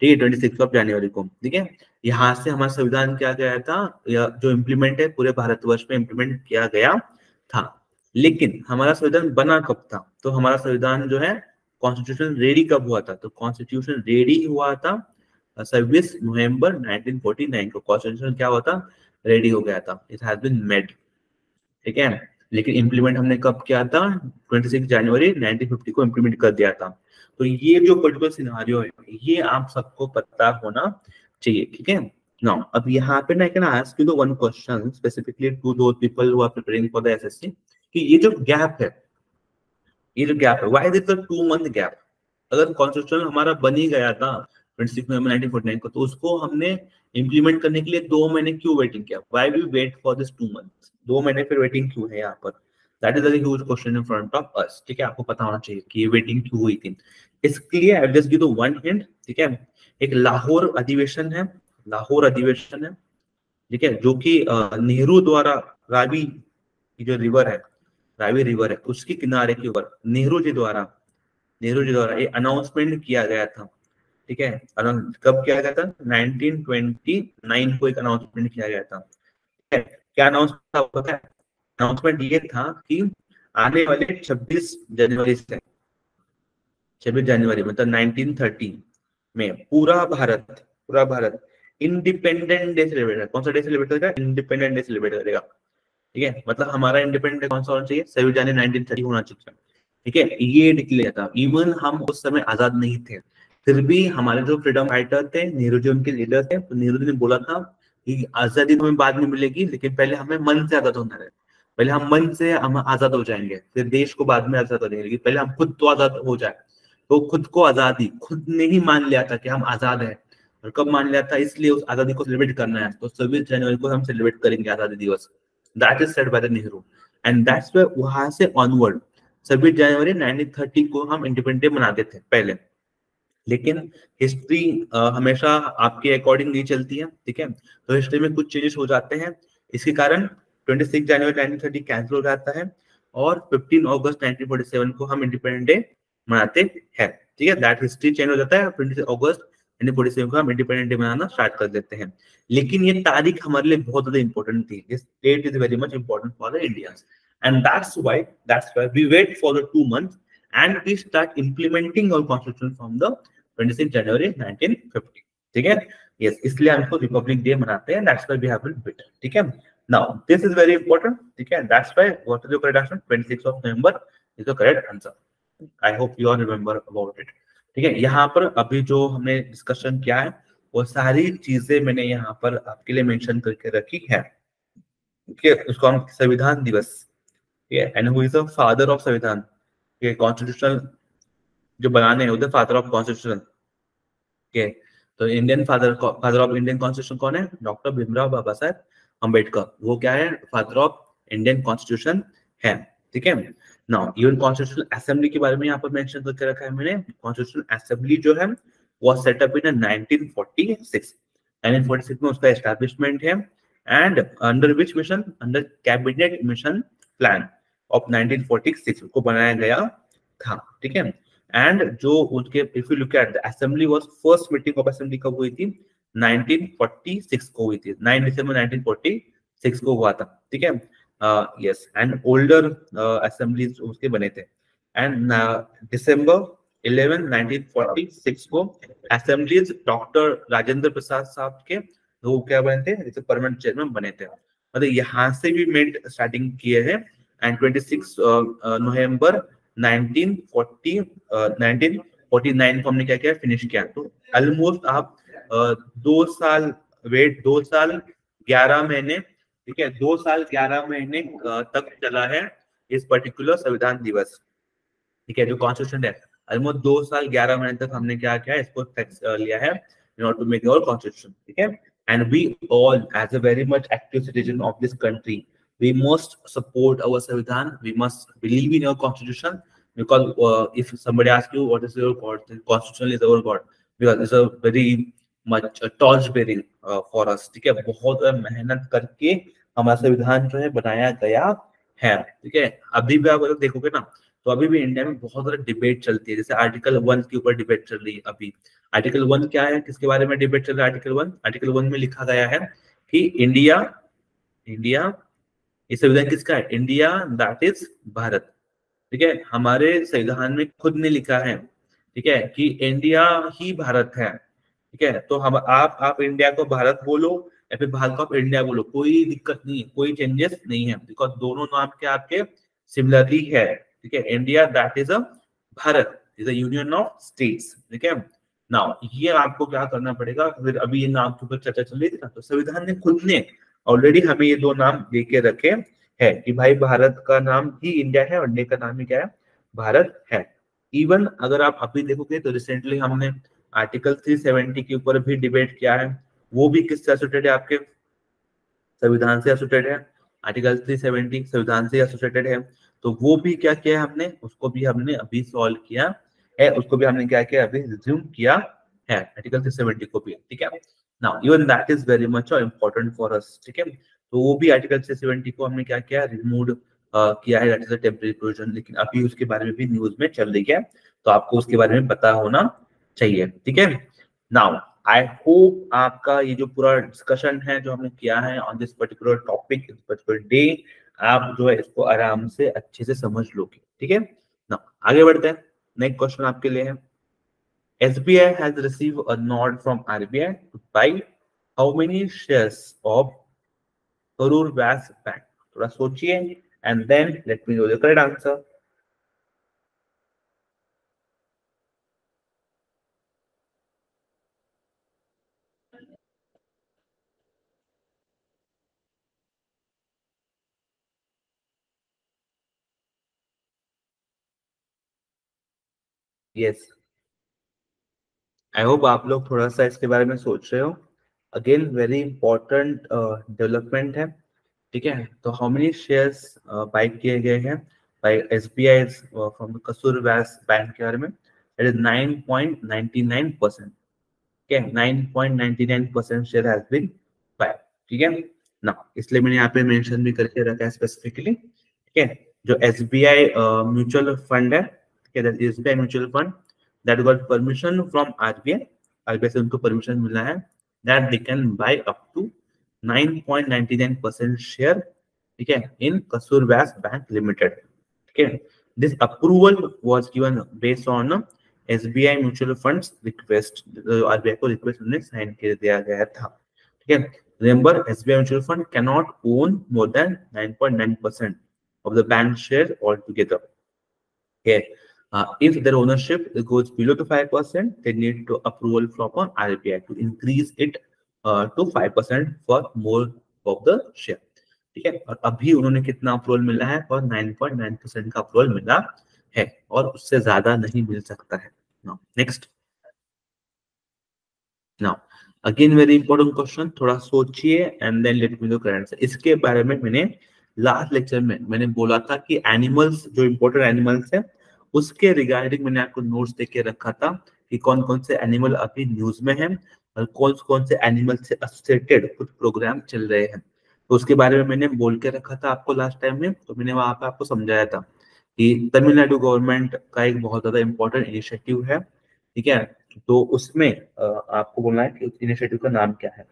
ठीक है, 26 ऑफ जनवरी को, ठीक है। यहाँ से हमारा संविधान क्या गया था, जो इम्प्लीमेंट है पूरे भारतवर्ष में इम्प्लीमेंट किया गया था। लेकिन हमारा संविधान बना कब था, तो हमारा संविधान जो है, कॉन्स्टिट्यूशन रेडी कब हुआ था, तो कॉन्स्टिट्यूशन रेडी हुआ था 26 नवंबर 1949 को। कॉन्स्टिट्यूशन क्या हुआ था, रेडी हो गया था, इट हैज बीन मेड, ठीक है। लेकिन इम्प्लीमेंट हमने कब किया था, 26 जनवरी 1950 को इम्प्लीमेंट कर दिया था। तो ये जो पर्टिकुलर सिनेरियो है, ये आप सबको पता होना चाहिए, ठीक है। नाउ अब यहाँ पे ना I can ask you the one question specifically to those people who are preparing for the SSC, कि ये जो गैप है, ये जो गैप है, why is it 2 month gap. अगर कॉन्स्टिट्यूशन हमारा बन ही गया था 26 नवंबर 1949 को, तो उसको हमने इम्प्लीमेंट करने के लिए 2 महीने क्यों वेटिंग किया? Why we wait for this 2 months? 2 महीने फिर वेटिंग क्यों है यहाँ पर? That is a huge question in front of us, ठीक है? आपको पता होना चाहिए कि ये वेटिंग क्यों हुई थी। इसके लिए I just give you one hint, ठीक है? एक लाहौर अधिवेशन है, लाहौर अधिवेशन है, ठीक है, जो कि नेहरू द्वारा रावी की जो रिवर है, रावी रिवर है, उसके किनारे के ऊपर नेहरू जी द्वारा ये अनाउंसमेंट किया गया था, ठीक है? कब किया गया था? 1929 को एक अनाउंसमेंट किया गया था, ठीक है? क्या अनाउंसमेंट था पता है? अनाउंसमेंट ये था कि आने वाले 26 जनवरी से, 26 जनवरी मतलब 1930 में पूरा भारत इंडिपेंडेंट डे सेलिब्रेट करेगा। कौन सा डे सेलिब्रेट करेगा? इंडिपेंडेंट डे सेलिब्रेट करेगा, ठीक है? मतलब हमारा इंडिपेंडेंट डे कौन सा होना चाहिए? 26 जनवरी 1930 होना चाहिए, ठीक है? ये डिक्लेयर था। इवन हम उस समय आजाद नहीं थे, फिर भी हमारे जो फ्रीडम फाइटर थे, नेहरू जी उनके लीडर थे, तो नेहरू जी ने बोला था कि आजादी तो हमें बाद में मिलेगी, लेकिन पहले हमें मन से आजाद होना है। पहले हम मन से हम आजाद हो जाएंगे, फिर देश को बाद में आजाद हो जाएंगे, लेकिन पहले हम खुद तो आजाद हो जाए। तो खुद को आजादी, खुद ने ही मान लिया था कि हम आजाद हैं। और कब मान लिया था? इसलिए उस आजादी को सेलिब्रेट करना है, तो 26 जनवरी को हम सेलिब्रेट करेंगे आजादी दिवस। That is said by the Nehru, and that's why वहां से ऑनवर्ड 26 जनवरी 1930 को हम इंडिपेंडेंस डे मनाते थे पहले। लेकिन हिस्ट्री हमेशा आपके अकॉर्डिंग नहीं चलती है, ठीक है? तो हिस्ट्री में कुछ चेंजेस हो जाते हैं, इसके कारण 26 जनवरी 1930 कैंसिल हो जाता है और 15 अगस्त 1947 को हम इंडिपेंडेंस डे मनाते हैं, ठीक है? दैट हिस्ट्री चेंज हो जाता है, 26 अगस्त 1947 को हम इंडिपेंडेंस डे मनाना स्टार्ट कर देते हैं। लेकिन ये तारीख हमारे लिए बहुत ज्यादा इंपॉर्टेंट थी। This date is very much important for the Indians, and that's why we wait for the 2 months and we start implementing our constitution from the 26 जनवरी 1950, ठीक है? यस, इसलिए हम इसको रिपब्लिक डे मनाते हैं, that's why we have it, ठीक है? Now this is very important, ठीक है? That's why what is the correct answer? 26 of November is the correct answer. I hope you are remember about it, ठीक है? यहाँ पर अभी जो हमने डिस्कशन किया है वो सारी चीजें मैंने यहाँ पर आपके लिए मेंशन करके रखी है, ठीक है? उसको हम संविधान दिवस, and who is the father of संविधान, ये कॉन्स्टिट्यूशन जो बनाने हैं उधर फादर ऑफ कॉन्स्टिट्यूशन, ठीक? तो Indian father of Indian constitution कौन है? डॉक्टर भीमराव बाबा साहब अम्बेडकर। वो क्या है? फादर ऑफ इंडियन कॉन्स्टिट्यूशन है, ठीक है? नाउ इवन कॉन्स्टिट्यूशनल असेंबली के बारे में यहाँ पर मेंशन करके रखा है मैंने। कॉन्स्टिट्यूशनल असेंबली जो है वो सेटअप इन 1946 में उसका एस्टैब्लिशमेंट है, and under which mission? Under cabinet mission plan of 1946 को बनाया गया था, ठीक है? एंड जो उनके if you look at the assembly was first meeting of assembly कब हुई थी? 1946 को हुई थी, 9 दिसंबर 1946 को हुआ था, ठीक है? यस, एंड ओल्डर असेंबलीज उसके बने थे, एंड दिसंबर 11 1946 को असेंबलीज डॉक्टर राजेंद्र प्रसाद साहब के वो क्या बने थे? जैसे परमानेंट चेयरमैन बने थे। मतलब यहाँ से भी मेट स्टार्टिंग किए हैं, एंड 26 नवंबर 1949 को हमने क्या किया? फिनिश किया। तो ऑलमोस्ट आप 2 साल वेट, 2 साल 11 महीने, ठीक है? 2 साल 11 महीने तक चला है इस पर्टिकुलर संविधान दिवस, ठीक है? जो कॉन्स्टिट्यूशन है ऑलमोस्ट 2 साल 11 महीने तक हमने क्या किया? इसको लिया है in order to make our constitution, ठीक है? And we all, as a very much active citizen of this country, we must support our Sanvidan. We must believe in our constitution, because if somebody asks you what is your God, the constitution is our God, because it's a very much a torch bearing for us, ठीक है? बहुत मेहनत करके हमारा संविधान जो है बनाया गया है, ठीक है? अभी भी आप अगर देखोगे ना तो अभी भी इंडिया में बहुत सारा डिबेट चलती है, जैसे आर्टिकल 1 के ऊपर डिबेट चल रही है अभी। आर्टिकल 1 क्या है? किसके बारे में डिबेट चल रहा है? आर्टिकल 1 में लिखा गया है कि इंडिया ये संविधान किसका है? इंडिया दैट इज भारत, ठीक है? हमारे संविधान में खुद ने लिखा है, ठीक है, कि इंडिया ही भारत है, ठीक है? तो हम आप इंडिया को भारत बोलो या फिर भारत को आप इंडिया बोलो, कोई दिक्कत नहीं है, कोई चेंजेस नहीं है, बिकॉज दोनों नाम के आपके सिमिलरली है, ठीक है? India that is a Bharat is a union of states, ठीक है? नाउ ये आपको क्या करना पड़ेगा? फिर अभी ये नाम के ऊपर चर्चा चल रही थी ना, तो संविधान ने खुद ने ऑलरेडी हमें ये 2 नाम देके रखे है कि भाई भारत का नाम ही इंडिया है और इंडिया का नाम ही क्या है? भारत है। इवन अगर आप अभी देखोगे तो रिसेंटली हमने आर्टिकल 370 के ऊपर भी डिबेट किया है, वो भी किससे एसोसिएटेड है, आपके संविधान से एसोसिएटेड है। आर्टिकल 370 संविधान से एसोसिएटेड है, तो वो भी क्या किया है हमने, उसको भी हमने अभी सॉल्व किया है, उसको भी हमने क्या किया, अभी रिज्यूम किया है आर्टिकल 370 को भी, ठीक है। Now even that is very much important for us, ठीक है। तो वो भी आर्टिकल 370 को हमने क्या किया, रिमूव किया है, that is a temporary provision, लेकिन अभी उसके बारे में भी न्यूज में चल रही है, तो आपको उसके बारे में पता होना चाहिए, ठीक है। नाउ आई होप आपका ये जो पूरा डिस्कशन है जो हमने किया है ऑन दिस पर्टिकुलर टॉपिक, इस पर्टिकुलर डे, आप जो है इसको आराम से अच्छे से समझ लोगे, ठीक है ना। आगे बढ़ते हैं, नेक्स्ट क्वेश्चन आपके लिए है, SBI has received a nod from RBI to buy how many shares of Karur Vyas Bank? थोड़ा सोचिए and then let me know the correct answer. Yes. I hope आप लोग थोड़ा सा इसके बारे में सोच रहे हो। अगेन वेरी इंपॉर्टेंट डेवलपमेंट है, ठीक है। तो हाउ मेनी शेयर्स बाय किए गए हैं बाय SBI फ्रॉम कसूर व्यास बैंक के बारे में, दैट इज 9.99%, ठीक है। 9.99% शेयर हैज बीन बाय, ठीक है ना। इसलिए मैंने यहाँ पे मेंशन भी करके रखा है स्पेसिफिकली, ठीक है। जो SBI म्यूचुअल फंड है, ठीक है, SBI mutual fund that got permission from RBI, RBI से उनको परमिशन मिला है that they can buy up to 9.99% share, ठीक है, in Kasur Vyas Bank Limited, ठीक है। This approval was given based on SBI mutual funds request, RBI को request उन्हें साइन कर दिया गया था, ठीक है। Remember SBI mutual fund cannot own more than 9.9% of the bank share altogether. Okay. If their ownership goes below to 5%, they need to approval from RBI to increase it to 5% for more of the share, ठीक है। और अभी उन्होंने कितना approval मिला है, और 9.9% का अप्रूवल मिला है, और उससे ज्यादा नहीं मिल सकता है। Next, now again very important question, थोड़ा सोचिए and then let me know current. इसके बारे में मैंने लास्ट लेक्चर में मैंने बोला था कि एनिमल्स, जो इंपॉर्टेंट एनिमल्स है उसके रिगार्डिंग मैंने आपको नोट्स दे के रखा था कि कौन कौन से एनिमल अभी न्यूज में है और कौन कौन से एनिमल से एसोसिएटेड कुछ प्रोग्राम चल रहे हैं। तो उसके बारे में मैंने बोल के रखा था आपको लास्ट टाइम में, तो मैंने वहां पे आपको समझाया था कि तमिलनाडु गवर्नमेंट का एक बहुत ज्यादा इंपॉर्टेंट इनिशिएटिव है, ठीक है। तो उसमें आपको बोलना है कि उस इनिशिएटिव का नाम क्या है।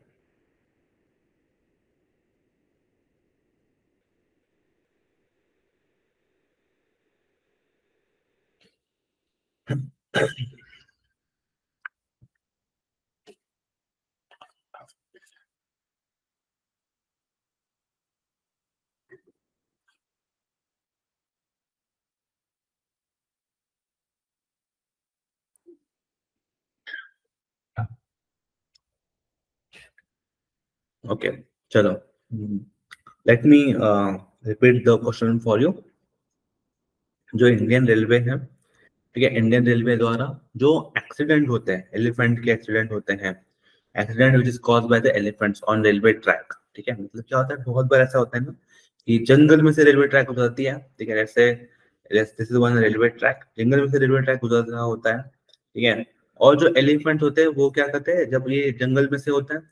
ओके, चलो, let me repeat the question for you. जो इंडियन रेलवे है, ठीक है, इंडियन रेलवे द्वारा जो एक्सीडेंट होते हैं, एलिफेंट के एक्सीडेंट होते हैं, accident which is caused by the elephants on railway track, ठीक है। मतलब क्या होता है, बहुत बार ऐसा होता है ना कि जंगल में से रेलवे ट्रैक गुजरती है, ठीक है। जैसे this is one railway track, जंगल में से रेलवे ट्रैक गुजर रहा होता है, ठीक है। और जो एलिफेंट होते हैं वो क्या करते हैं, जब ये जंगल में से होता है,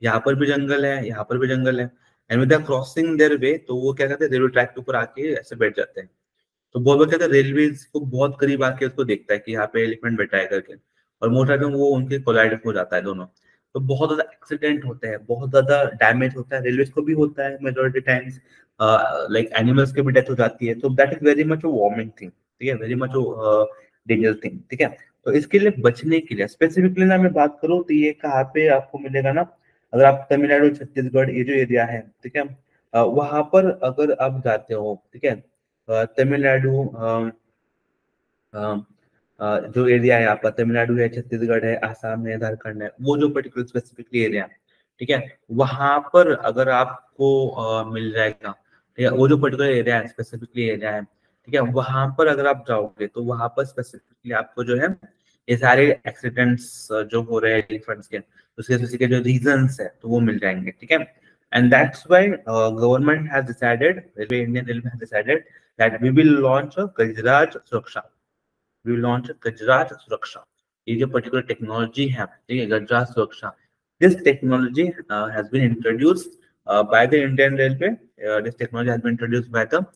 यहाँ पर भी जंगल है, यहाँ पर भी जंगल है, and with crossing their way, तो वो क्या करते हैं, रेलवे ट्रैक के ऊपर आके ऐसे बैठ जाते हैं। तो बहुत बार क्या होता है, रेलवे को बहुत करीब आके उसको देखता है कि यहाँ पे एलिफेंट बैठा है करके, और मोटा में वो उनके कोलाइड हो जाता है दोनों। तो बहुत ज्यादा एक्सीडेंट होते हैं, बहुत ज्यादा डैमेज होता है, रेलवे को भी होता है मेजोरिटी टाइम्स, लाइक एनिमल्स की भी डेथ हो जाती है। तो that is very much warming thing, ठीक है, वेरी मच डेंजरस थिंग, ठीक है। तो इसके लिए बचने के लिए स्पेसिफिकली ना मैं बात करूँ तो ये कहाँ पे आपको मिलेगा ना, अगर आप तमिलनाडु छत्तीसगढ़ ये जो एरिया है, ठीक है, वहां पर अगर आप जाते हो, ठीक है, तमिलनाडु जो एरिया है आपका, तमिलनाडु है, छत्तीसगढ़ है, आसाम है, झारखंड है, वो जो पर्टिकुलर स्पेसिफिकली एरिया, ठीक है, वहां पर अगर आपको मिल जाएगा, ठीक है, वो जो पर्टिकुलर एरिया है, स्पेसिफिकली एरिया है, ठीक है, वहां पर अगर आप जाओगे तो वहां पर स्पेसिफिकली आपको जो है ये सारे एक्सीडेंट्स जो हो रहे हैं एलिफेंट्स के, उसके के जो रीजंस है तो वो मिल जाएंगे, ठीक है। And that's why government has decided, railway, Indian railway has decided that we will launch a Gajraj Suraksha, we will launch गजराज सुरक्षा। ये जो पर्टिकुलर टेक्नोलॉजी है, ठीक है, Gajraj Suraksha, this technology has been introduced by the Indian Railway. This technology has been introduced by the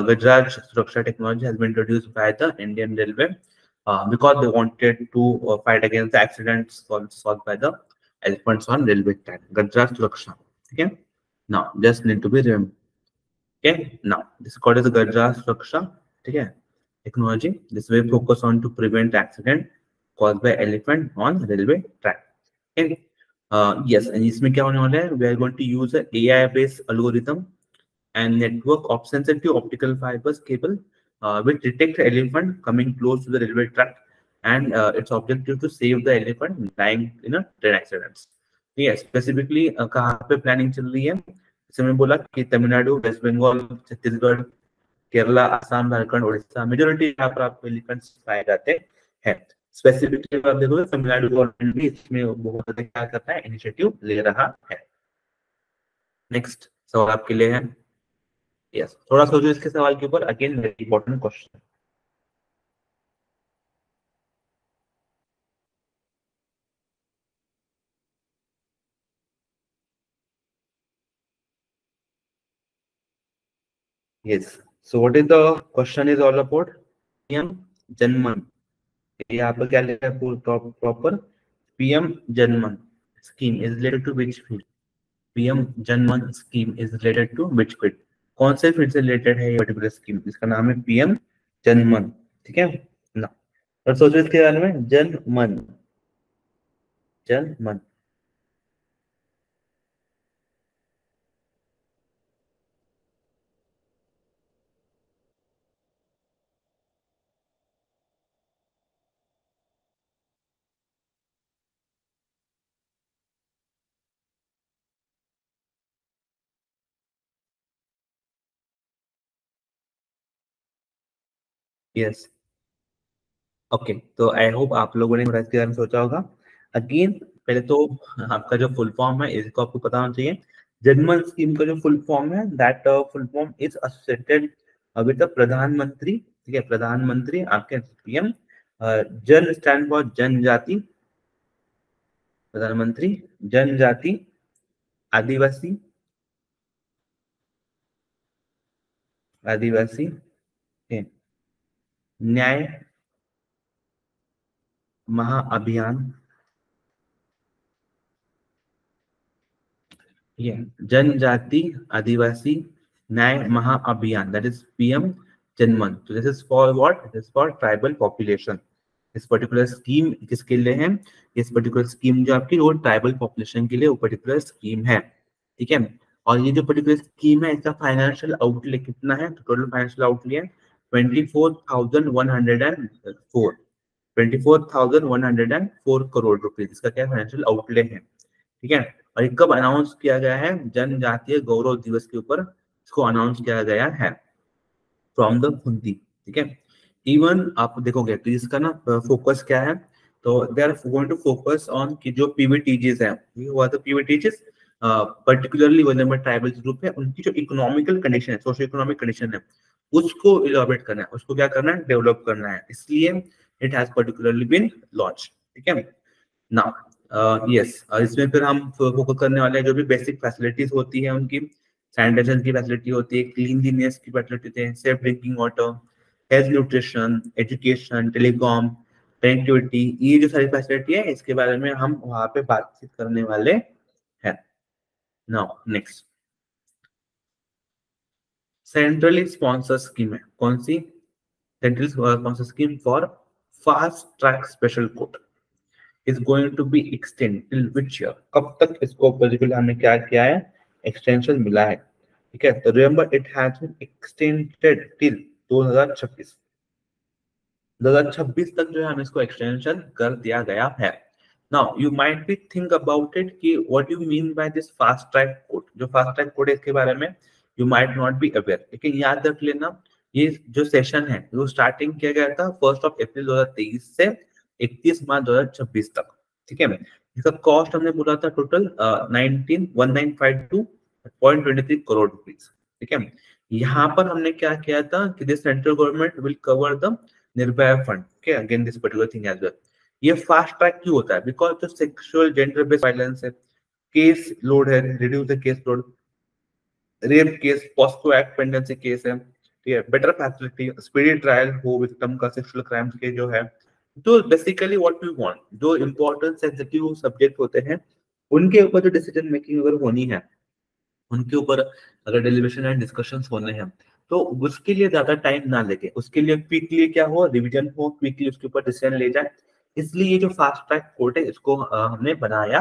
Gujarat Suraksha technology has been introduced by the Indian Railway because they wanted to fight against the accidents caused by the elephants on railway track. Gujarat Suraksha. Okay. Now, just need to be remembered. Okay. Now, this is called as the Gujarat Suraksha. Okay. Technology. This will focus on to prevent accident caused by elephant on railway track. Okay. Yes, and इसमें क्या होने वाला है? We are going to use a AI-based algorithm and network of sensitive optical fibers cable which detect elephant coming close to the railway track, and its objective to save the elephant dying in a train accidents. Yes, specifically कहाँ पे planning चल रही है? जैसे मैं बोला कि Tamil Nadu, waste Bengal, Chhattisgarh, Kerala, Assam, Jharkhand, Orissa, majority यहाँ पर आपको एलिफेंट्स पाए जाते हैं। स्पेसिफिकली आप देखोगे तमिलनाडु गवर्नमेंट भी इसमें बहुत ज्यादा क्या करता है, इनिशिएटिव ले रहा है। नेक्स्ट सवाल आपके लिए है, यस, थोड़ा सोचो इसके सवाल के ऊपर, again very important question. Yes, so what is the question is all about PM Janman. यहाँ पर क्या लिखा है proper, PM Janman scheme is related to which field, PM Janman scheme is related to which field, कौन से फील्ड से रिलेटेड है ये पर्टिकुलर स्कीम, इसका नाम है पीएम जनमन, ठीक है ना। और सोचो इसके बारे में, जनमन, जनमन, यस, ओके। तो आई होप आप लोगों ने थोड़ा इसके बारे में सोचा होगा। अगेन पहले तो आपका जो फुल फॉर्म है इसको आपको पता होना चाहिए। जनमन स्कीम का जो फुल फॉर्म है, that full form is associated with the प्रधानमंत्री, ठीक है, प्रधानमंत्री आपके पीएम, जन स्टैंड फॉर जनजाति, प्रधानमंत्री जनजाति, आदिवासी, आदिवासी, न्याय महाअभियान, ये जनजाति आदिवासी न्याय महाअभियान, दैट इज पीएम जनमन। तो this is for what, this is for tribal population. इस पर्टिकुलर स्कीम किसके लिए है, इस पर्टिकुलर स्कीम जो आपकी वो ट्राइबल पॉपुलेशन के लिए वो पर्टिकुलर स्कीम है, ठीक है। और ये जो पर्टिकुलर स्कीम है इसका फाइनेंशियल आउटले कितना है, तो टोटल फाइनेंशियल आउटले है 24,104, 24,104 करोड़ रुपीज, इसका क्या फाइनेंशियल आउटले है, ठीक है। और ये कब अनाउंस किया गया है, जनजातीय गौरव दिवस के ऊपर इसको अनाउंस किया गया है, फ्रॉम द खुंती, ठीक है। इवन आप देखोगे तो इसका ना फोकस क्या है, तो they are going to focus on कि जो पीवीटीजीज है, हुआ तो PVTGs particularly vulnerable tribal group है, उनकी जो इकोनॉमिकल कंडीशन है, सोशो इकोनॉमिक कंडीशन है, उसको इलॉबरेट करना है, उसको क्या करना है, डेवलप करना है, इसलिए it has particularly been launch, ठीक है ना। यस, इसमें फिर हम फोकस करने वाले हैं जो भी बेसिक फैसिलिटीज होती है उनकी, सैनिटेशन की फैसिलिटी होती है, क्लीनलीनेस की फैसिलिटी होती है, safe drinking water, health nutrition, education, telecom, connectivity, ये जो सारी फैसिलिटी है इसके बारे में हम वहां पे बातचीत करने वाले हैं। Now next, centrally sponsor scheme है, कौन सी, central sponsor scheme for fast track special court is going to be extended till which year, कब तक इसको पर्टिकुलर हमने क्या किया है, एक्सटेंशन मिला है, ठीक है। तो remember it has been extended till 2026, 2026 तक जो है हमें इसको एक्सटेंशन कर दिया गया है। Now you might be think about it कि what you mean by this fast track court, जो फास्ट ट्रैक कोर्ट है इसके बारे में you might not be aware, लेकिन याद रख लेना ये जो सेशन है वो स्टार्टिंग किया गया था 1 अप्रैल 2023 से 31 मार्च 2026 तक। ठीक है, इसका कॉस्ट हमने बोला था टोटल 19,1952.23 करोड़ रुपीज। ठीक है, यहाँ पर हमने क्या किया था कि this central government will cover the Nirbhaya fund. Okay, again this particular thing as well. ये फास्ट ट्रैक क्यों होता है? बिकॉज जो सेक्सुअल जेंडर बेस्ड वायलेंस है, केस लोड है, reduce the case load, rape case, POCSO act pendency case है, ठीक है, बेटर फैसिलिटी, स्पीडी ट्रायल हो विक्टिम का सेक्सुअल क्राइम्स के जो है। तो बेसिकली व्हाट वी वांट, जो इंपॉर्टेंट सेंसिटिव सब्जेक्ट होते हैं उनके ऊपर जो डिसीजन मेकिंग अगर होनी है, उनके ऊपर अगर डेलिब्रेशन एंड डिस्कशंस होने हैं, तो उसके लिए ज्यादा टाइम ना लगे, उसके लिए क्विकली क्या हो, रिवीजन हो, क्विकली उसके ऊपर डिसीजन ले जाए। इसलिए ये जो फास्ट ट्रैक कोर्ट है इसको हमने बनाया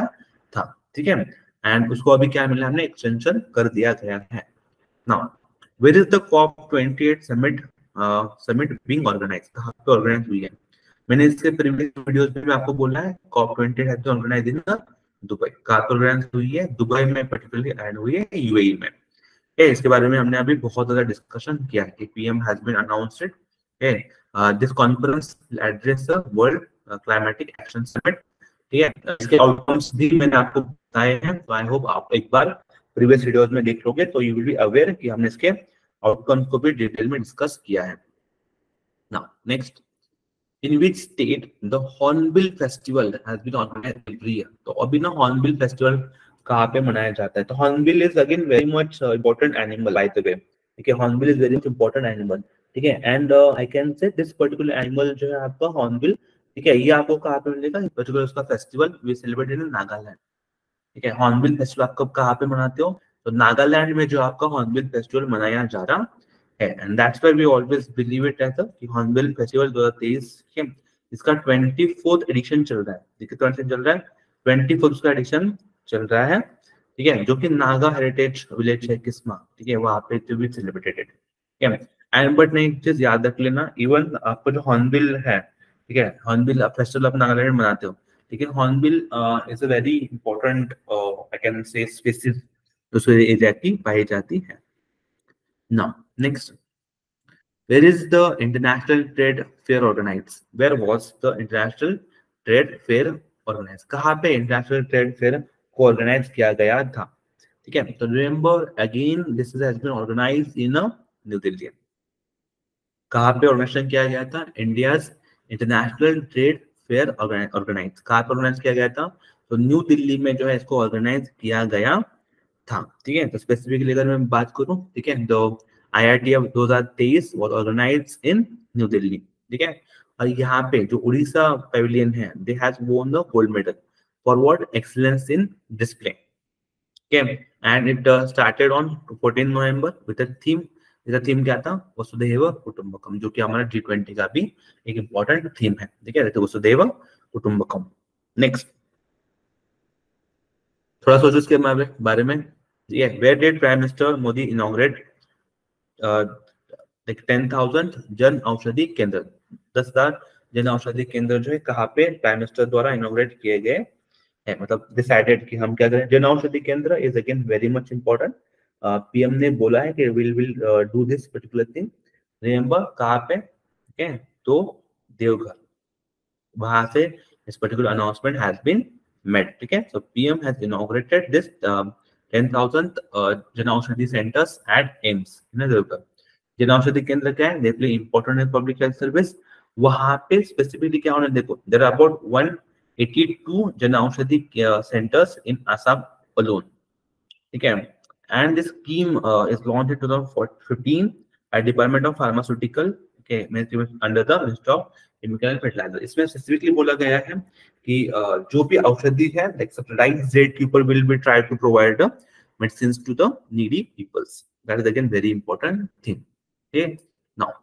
था। ठीक है, एंड उसको अभी क्या मिला, हमने एक्सटेंशन कर दिया गया है। Now where is the COP28 summit being organised? कहाँ पे ऑर्गेनाइज हुई है? मैंने इसके प्रीवियस वीडियोस में आपको बोला है COP28 has been organised in Dubai. कहाँ पर ऑर्गेनाइज हुई है? दुबई में पर्टिकुलरली एंड हुई है यूएई में। इसके बारे में हमने अभी बहुत ज्यादा डिस्कशन किया है कि PM has been announced it. This conference address the world climatic action summit. ठीक है, इसके आउटकम्स भी मैंने आपको बताए हैं, तो आई होप आप एक बार प्रीवियस वीडियोस में देख लोगे तो यू विल बी अवेयर कि हमने इसके आउटकम्स को भी डिटेल में डिस्कस किया है। Now next, in which state the Hornbill Festival has been organized every year? तो अभी ना Hornbill Festival कहाँ पे मनाया जाता है? तो Hornbill is again very much important animal by the way। ठीक है, Hornbill is very much important animal। ठीक है, and I can say this particular animal जो है आपका Hornbill, ठीक है, ये आपको कहाँ पे मिलेगा? पर्टिकुलर उसका festival we celebrate in Nagaland. ठीक है, हॉर्नबिल फेस्टिवल आप कब कहाँ पे मनाते हो? तो नागालैंड में जो आपका हॉर्नबिल फेस्टिवल मनाया जा रहा है, and that's why we always believe it as कि हॉर्नबिल फेस्टिवल 2023 के इसका 24th एडिशन चल रहा है। देखिए, कौन सा चल रहा है? 24th का एडिशन चल रहा है। ठीक है, जो कि नागा हेरिटेज विलेज है किस्मा, ठीक है, वहां पे तो भी सेलिब्रेटेड। ठीक है, एंड बट नहीं, एक चीज याद रख लेना, इवन आपको जो हॉर्नबिल है, ठीक है, हॉर्नबिल फेस्टिवल आप नागालैंड में मनाते हो, लेकिन hornbill is a very important I can say species दूसरे एरिया की पाई जाती है। Now next, where is the international trade fair organised? Where was the international trade fair organise? कहाँ पे इंटरनेशनल ट्रेड फेयर को ऑर्गेनाइज किया गया था? ठीक है, तो remember again this has been organised in new Delhi. कहाँ पे ऑर्गेनाइजेशन किया गया था? India's international trade fair organise कहाँ पर ऑर्गेनाइज किया गया था? तो न्यू दिल्ली में जो है इसको ऑर्गेनाइज किया गया था। ठीक है, तो स्पेसिफिकली अगर मैं बात करूं, ठीक है, तो IITF 2023 was organised in new Delhi. ठीक है, और यहाँ पे जो उड़ीसा पेविलियन है, they has won the gold medal for what? Excellence in display. Okay, and it started on 14 November with a theme। इसका थीम क्या था? वसुधैव कुटुंबकम, जो कि हमारा G20 का भी एक इम्पोर्टेंट थीम है। ठीक है, तो वसुधैव कुटुंबकम। नेक्स्ट, थोड़ा सोचो इसके बारे में। ये where did prime minister Modi inaugurate 10,000 Jan Aushadhi केंद्र? 10,000 जन औषधि केंद्र जो है कहाँ पे प्राइम मिनिस्टर द्वारा इनॉग्रेट किए गए है? मतलब डिसाइडेड कि हम क्या करें। Jan Aushadhi Kendra is again very much important. PM ने बोला है कि will do this particular thing. Remember कहाँ पे? ठीक है, तो देवघर, वहां से इस particular announcement has been made. ठीक है, सो PM has inaugurated this 10,000 Jan Aushadhi centres at AIIMS in Deoghar. Jan Aushadhi Kendra क्या है? डेफिनेटली इंपॉर्टेंट है पब्लिक हेल्थ सर्विस। वहां पे स्पेसिफिकली क्या होना है? देखो, there are about 182 Jan Aushadhi centers in Assam alone। ठीक है, and this scheme is launched in 2015 at Department of Pharmaceutical, okay, under the Ministry of Chemical and Fertilizer। इसमें स्पेसिफिकली बोला गया है कि जो भी औषधि है लाइक सब्सिडाइज्ड रेट के ऊपर will be try to provide medicines to the needy peoples। That is again very important thing। Okay, now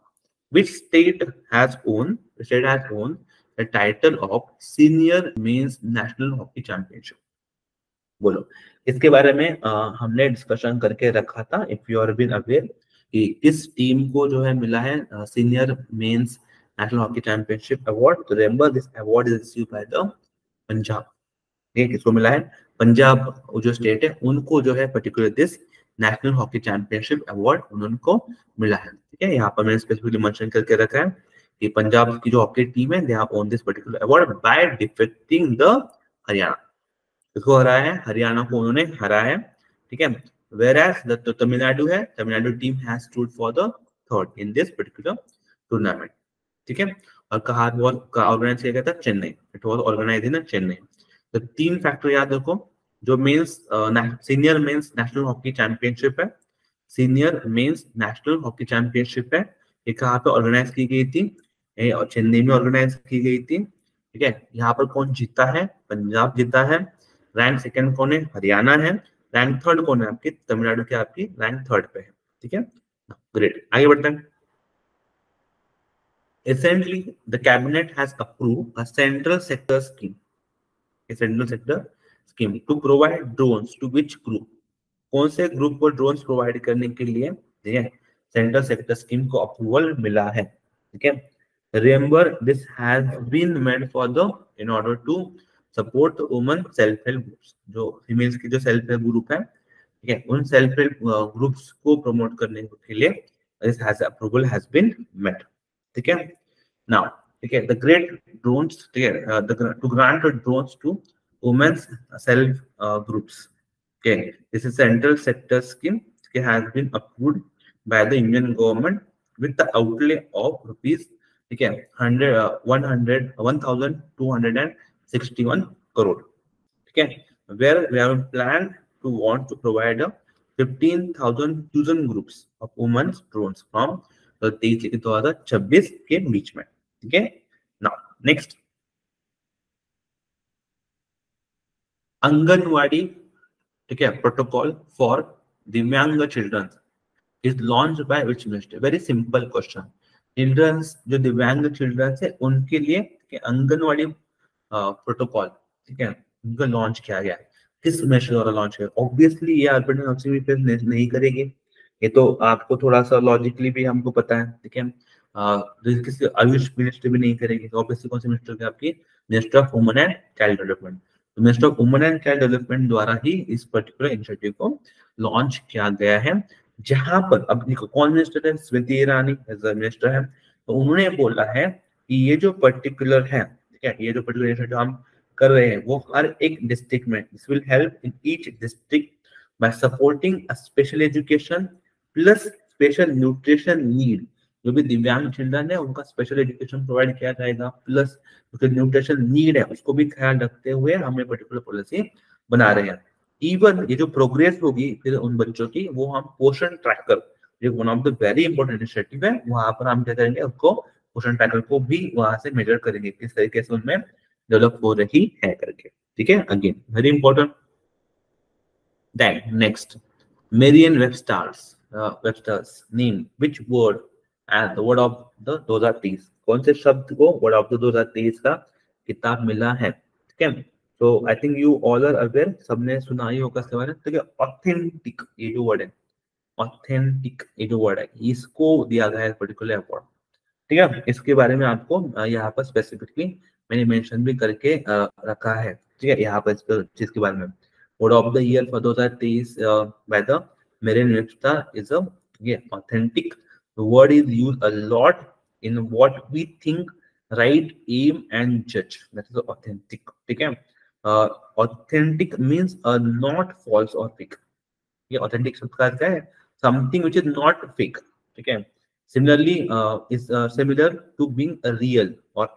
which state has won the title of Senior Men's National Hockey Championship? बोलो, इसके बारे में हमने discussion करके रखा था, if you are been aware, कि किस टीम को जो है मिला है senior mens national hockey championship award. तो remember this award is received by the Punjab. ये किसको मिला है? पंजाब जो स्टेट है उनको जो है particular this national hockey championship award उनको मिला है। ठीक है, यहाँ पर मैंने स्पेसिफिकली मेंशन करके रखा है कि पंजाब की जो हॉकी टीम है, they have won this particular award by defeating the Haryana. इसको हराया है, हरियाणा को उन्होंने हराया है, ठीक है। Whereas the तमिलनाडु है, Tamil Nadu team has stood for the third in this particular tournament, ठीक है। और कहा ऑर्गेनाइज किया गया था Chennai, it was organised in Chennai. तो 3 फैक्टर याद रखो, जो mens senior mens national hockey championship है, senior mens national hockey championship है, ये कहाँ पे ऑर्गेनाइज की गई थी, और चेन्नई में ऑर्गेनाइज की गई थी, ठीक है। यहाँ पर कौन जीता है, पंजाब जीता है। रैंक सेकंड कौन है, हरियाणा है। रैंक थर्ड कौन है, आपकी तमिलनाडु की आपकी रैंक थर्ड पे है, ठीक है। ग्रेट, आगे बढ़ते हैं। Essentially, the cabinet has approved a central sector scheme, to provide drones to which group? कौन से ग्रुप को ड्रोन्स प्रोवाइड करने के लिए, ठीक है, सेंट्रल सेक्टर स्कीम को अप्रूवल मिला है, ठीक है। Remember this has been made for the in order to support women self help groups, जो फीमेल्स की जो सेल्फ हेल्प ग्रुप है, ठीक है, उन सेल्फ हेल्प ग्रुप्स को प्रमोट करने के लिए this has approval has been made, ठीक है। नाउ, ठीक है, द ग्रेट ड्रोन्स, ठीक है, to grant drones to women's self groups, okay, this is central sector scheme, okay, has been approved by the Indian government with the outlay of rupees, okay, 1,261 crore, okay, where we have planned to want to provide a 15,000 chosen groups of women's drones from 2026 के बीच में, ठीक है। Now next, anganwadi, ठीक है, protocol for divyang children is launch by which minister? Very simple question. Childrens, जो divyang children's है उनके लिए आंगनवाड़ी प्रोटोकॉल, ठीक है, उनका लॉन्च किया गया है। किस मिनिस्टर द्वारा लॉन्च किया? ऑब्वियसली ये IBPS नहीं करेगी, ये तो आपको थोड़ा सा लॉजिकली भी हमको पता है, ठीक है। किसी आयुष मिनिस्टर भी नहीं करेगी, तो ऑब्वियसली कौन सी मिनिस्टर की? आपकी minister of women and child development. तो minister of women and child development द्वारा ही इस पर्टिकुलर इनिशिएटिव को लॉन्च किया गया है, जहां पर अब देखो कौन मिनिस्टर है, Smriti Irani as a minister है। तो उन्होंने बोला है कि ये जो पर्टिकुलर है, ठीक है, ये जो पर्टिकुलर इनिशिएटिव हम कर रहे हैं वो हर एक डिस्ट्रिक्ट में, this will help in each district by supporting a special education plus special nutrition need. जो भी दिव्यांग चिल्ड्रन है उनका स्पेशल एजुकेशन प्रोवाइड किया जाएगा, प्लस जो न्यूट्रिशन नीड है उसको भी ख्याल रखते हुए हम ये पर्टिकुलर पॉलिसी बना रहे हैं। इवन ये जो प्रोग्रेस होगी फिर उन बच्चों की, वो हम पोषण ट्रैकर, जो one of the very important initiative है, वहां पर हम क्या करेंगे, उसको पोषण ट्रैकर को भी वहां से मेजर करेंगे किस तरीके से उनमें डेवलप हो रही है करके, ठीक है। Again very important. Then next, Merriam Webster's name which word as the word of the 2023? कौन से शब्द को वर्ड ऑफ द 2023 का किताब मिला है, ठीक है। तो I think you all are aware, सबने सुना ही होगा इसके बारे में, ठीक है। ऑथेंटिक, ये जो वर्ड है, ऑथेंटिक ये जो वर्ड है, इसको दिया गया है पर्टिकुलर अवार्ड, ठीक है। इसके बारे में आपको यहाँ पर स्पेसिफिकली मैंने मेंशन भी करके रखा है, ठीक है, यहाँ पर इस चीज के बारे में। Word of the year for 2023 by the Merriam Webster is authentic. The word is used a lot in what we think, right, aim and judge. That is authentic, ठीक है। Authentic means not false or fake. ये authentic शब्द का अर्थ क्या है? Something which is not fake, ठीक है। Similarly, is similar to being a real or